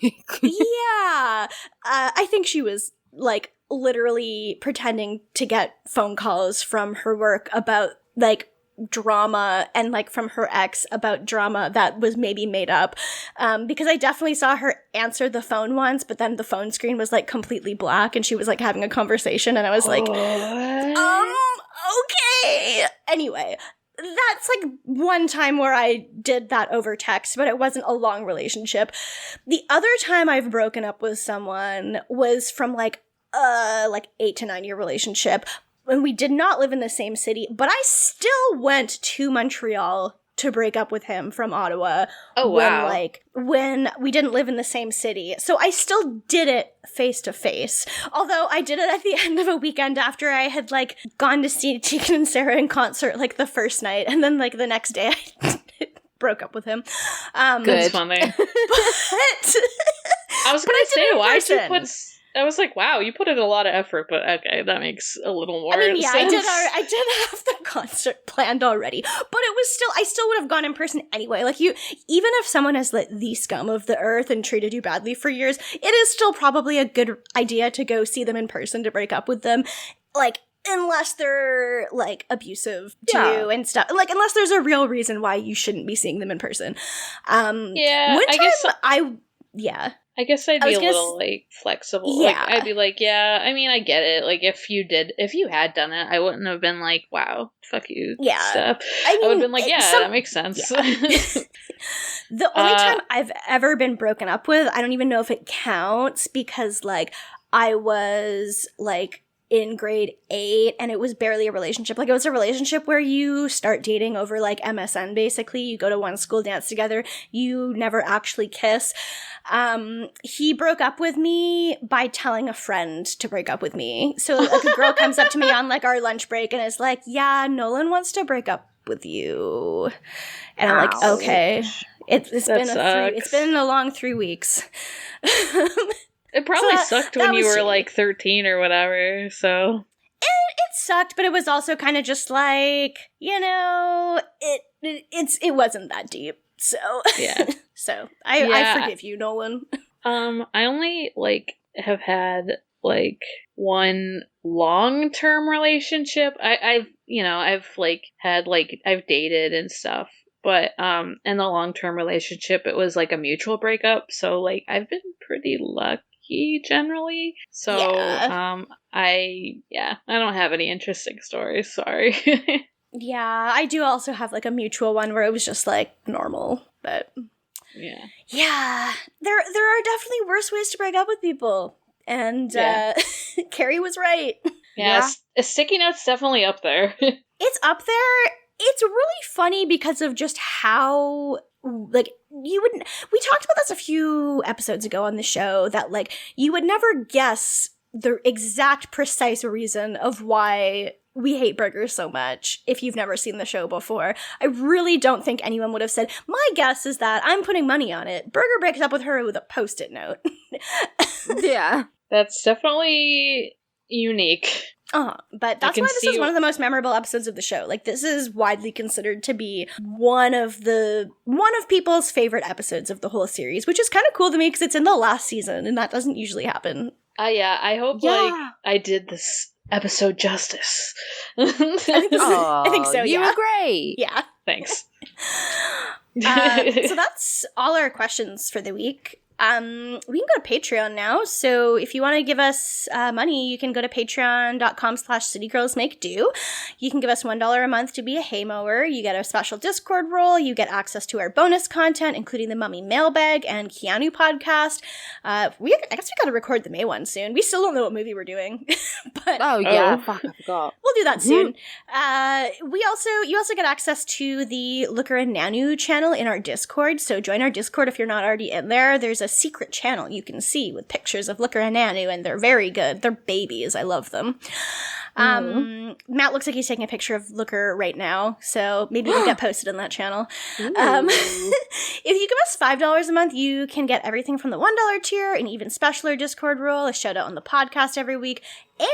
yeah, I think she was like literally pretending to get phone calls from her work about like drama and like from her ex about drama that was maybe made up, because I definitely saw her answer the phone once, but then the phone screen was like completely black and she was like having a conversation and I was like, okay. Anyway, that's like one time where I did that over text, but it wasn't a long relationship. The other time I've broken up with someone was from like 8 to 9 year relationship. And we did not live in the same city, but I still went to Montreal to break up with him from Ottawa. Oh, wow. When we didn't live in the same city. So I still did it face to face. Although I did it at the end of a weekend after I had like gone to see Tegan and Sarah in concert like the first night. And then like the next day I broke up with him. That's funny. But I was going to say, why did you person. put... I was like, wow, you put in a lot of effort, but okay, that makes a little more I mean, yeah, sense. I did have the concert planned already, but it was still, I still would have gone in person anyway. Like even if someone has like the scum of the earth and treated you badly for years, it is still probably a good idea to go see them in person to break up with them. Like, unless they're like abusive to you and stuff. Like, unless there's a real reason why you shouldn't be seeing them in person. Yeah, I guess I'd be a little, like, flexible. Yeah. Like, I'd be like, yeah, I mean, I get it. Like, if you had done it, I wouldn't have been like, wow, fuck you stuff. I would have been like, yeah, that makes sense. Yeah. The only time I've ever been broken up with, I don't even know if it counts, because, like, I was, like, in grade 8 and it was barely a relationship. Like, it was a relationship where you start dating over like MSN, basically. You go to one school dance together. You never actually kiss. He broke up with me by telling a friend to break up with me. So like a girl comes up to me on like our lunch break and is like, yeah, Nolan wants to break up with you. And I'm like, okay. It's been a long 3 weeks. It probably sucked when you were like 13 or whatever, so. It sucked, but it was also kind of just like, you know, it wasn't that deep. So yeah. So I forgive you, Nolan. I only like have had like one long-term relationship. I've dated and stuff, but in the long-term relationship, it was like a mutual breakup. So like I've been pretty lucky generally. So I don't have any interesting stories. Sorry. Yeah, I do also have like a mutual one where it was just like normal, but yeah, there are definitely worse ways to break up with people, and Carrie was right. Yeah, a sticky note's definitely up there. It's up there. It's really funny because of just how, like, we talked about this a few episodes ago on the show, that like you would never guess the exact precise reason of why we hate Berger so much if you've never seen the show before. I really don't think anyone would have said, my guess is that I'm putting money on it. Berger breaks up with her with a Post-it note. Yeah. That's definitely unique. But that's why this is one of the most memorable episodes of the show. Like, this is widely considered to be one of people's favorite episodes of the whole series, which is kind of cool to me because it's in the last season and that doesn't usually happen. I hope I did this episode justice. I think so. You were great. Yeah. Thanks. So that's all our questions for the week. We can go to Patreon now. So if you want to give us money, you can go to patreon.com/citygirlsmakedo. You can give us $1 a month to be a hay mower. You get a special Discord role. You get access to our bonus content, including the Mummy Mailbag and Keanu podcast. I guess we got to record the May one soon. We still don't know what movie we're doing. But Fuck, I forgot. We'll do that soon. You also get access to the Looker and Nanu channel in our Discord. So join our Discord if you're not already in there. There's a secret channel you can see with pictures of Looker and Nanu, and they're very good. They're babies. I love them. Matt looks like he's taking a picture of Looker right now, so maybe it'll get posted on that channel. If you give us $5 a month, you can get everything from the $1 tier, an even specialer Discord role, a shout out on the podcast every week,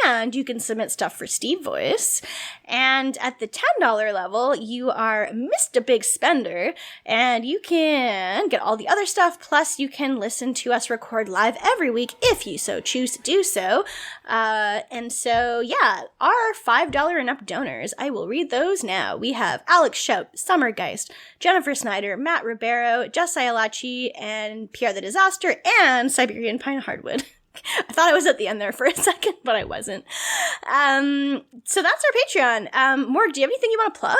and you can submit stuff for Steve Voice. And at the $10 level, you are Mr. Big Spender, and you can get all the other stuff, plus you can listen to us record live every week if you so choose to do so. And so, yeah, our $5 and up donors, I will read those now. We have Alex Shout, Summergeist, Jennifer Snyder, Matt Ribeiro, Jessica Lachi, and Pierre the Disaster, and Siberian Pine Hardwood. I thought I was at the end there for a second, but I wasn't. So that's our Patreon. Morg, do you have anything you want to plug?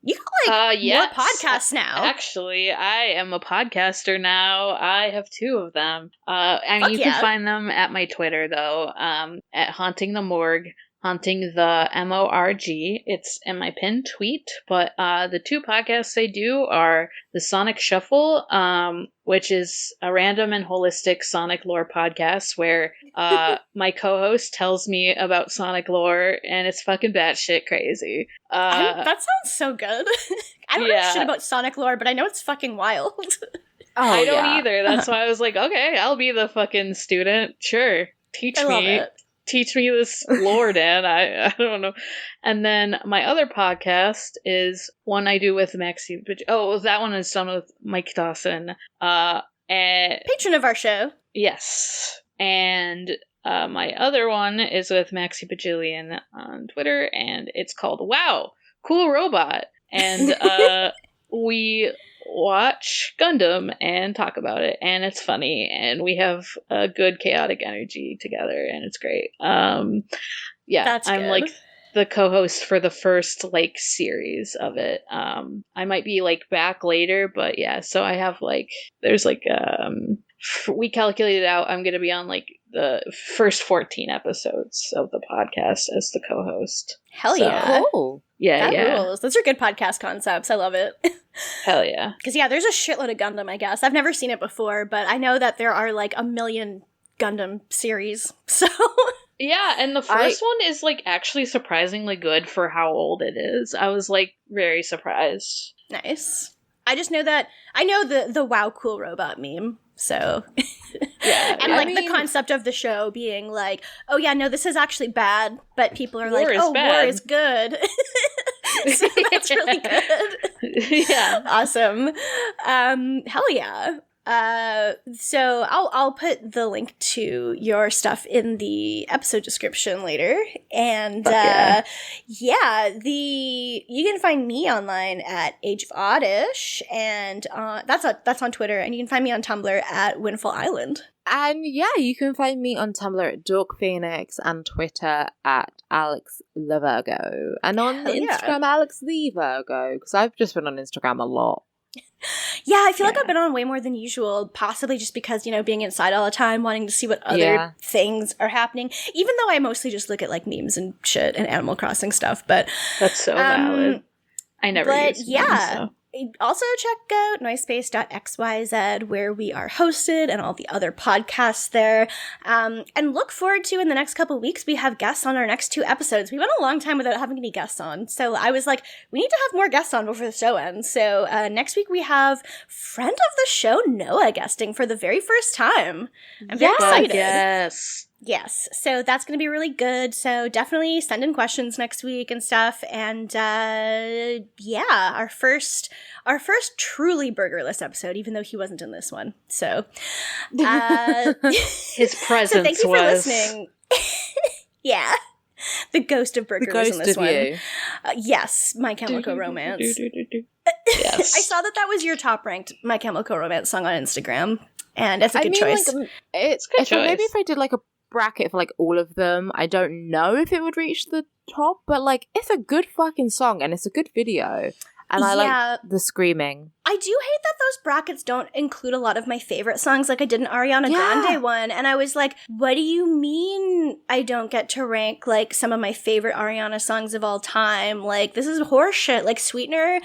You got more podcasts now. Actually, I am a podcaster now. I have 2 of them. You can find them at my Twitter though. At Haunting the Morg. Haunting the MORG. It's in my pinned tweet, but the 2 podcasts I do are the Sonic Shuffle, which is a random and holistic Sonic lore podcast where my co-host tells me about Sonic lore, and it's fucking batshit crazy. That sounds so good. I don't know shit about Sonic lore, but I know it's fucking wild. I don't either. That's why I was like, okay, I'll be the fucking student. Sure. Teach me this lore, Dan. I don't know. And then my other podcast is one I do with Maxie. That one is done with Mike Dawson. And patron of our show. Yes. And my other one is with Maxie Bajillion on Twitter, and it's called Wow, Cool Robot. And we watch Gundam and talk about it, and it's funny, and we have a good chaotic energy together, and it's great. I'm like the co-host for the first like series of it. I might be like back later, but yeah, so I have like there's like we calculated out I'm going to be on like the first 14 episodes of the podcast as the co-host. Hell yeah. Cool. Yeah, that rules. Those are good podcast concepts. I love it. Hell yeah. Because there's a shitload of Gundam, I guess. I've never seen it before, but I know that there are like a million Gundam series. So yeah, and the first one is like actually surprisingly good for how old it is. I was like very surprised. Nice. I just know that I know the Wow Cool Robot meme. So yeah, and the concept of the show being like, oh yeah, no, this is actually bad, but people are like, oh, war is good. So that's really good. Yeah. Awesome. Hell yeah. So I'll put the link to your stuff in the episode description later. And you can find me online at Age of Oddish, and that's on Twitter, and you can find me on Tumblr at Windfall Island. And yeah, you can find me on Tumblr at Dork Phoenix and Twitter at Alex the Virgo, and on Instagram Alex the Virgo, because I've just been on Instagram a lot. Yeah, I feel like I've been on way more than usual, possibly just because, being inside all the time, wanting to see what other things are happening, even though I mostly just look at, like, memes and shit and Animal Crossing stuff, but... That's so valid. I never use them, so. Also check out noisepace.xyz, where we are hosted, and all the other podcasts there. And look forward to, in the next couple of weeks, we have guests on our next 2 episodes. We went a long time without having any guests on, so I was like, we need to have more guests on before the show ends. So next week we have friend of the show, Noah, guesting for the very first time. I'm very excited. Yes, so that's going to be really good. So definitely send in questions next week and stuff. And our first truly burgerless episode, even though he wasn't in this one. So his presence so thank you for was listening. Yeah, the ghost of Berger was in this one. Yes, My Chemical Romance. Yes. I saw that was your top ranked My Chemical Romance song on Instagram, and that's a good choice. Like, it's good choice. Maybe if I did like a bracket for like all of them, I don't know if it would reach the top, but like it's a good fucking song and it's a good video, and I like the screaming. I do hate that those brackets don't include a lot of my favorite songs. Like I did an Ariana Grande one, and I was like, what do you mean I don't get to rank like some of my favorite Ariana songs of all time? Like this is horseshit. Like Sweetener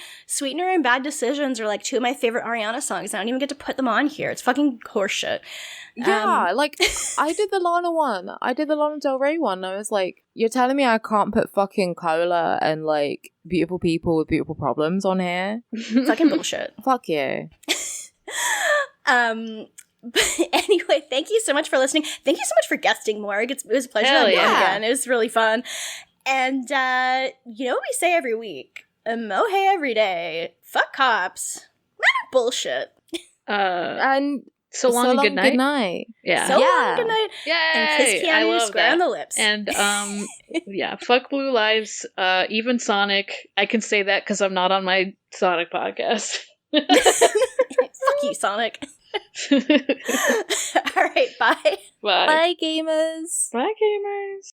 and Bad Decisions are like 2 of my favorite Ariana songs. I don't even get to put them on here. It's fucking horseshit. Yeah, like, I did the Lana one. I did the Lana Del Rey one. I was like, you're telling me I can't put fucking Cola and, like, beautiful people with beautiful problems on here? Fucking bullshit. Fuck you. But anyway, thank you so much for listening. Thank you so much for guesting, Morg. It was a pleasure having you on again. It was really fun. And, you know what we say every week? Mohe every day. Fuck cops. Bullshit. And... So long, good night. Good night. Yeah. So long, good night. Yay! And kiss Keanu square on the lips. And fuck Blue Lives. Even Sonic. I can say that because I'm not on my Sonic podcast. Fuck you, Sonic. All right, bye. Bye. Bye, gamers. Bye, gamers.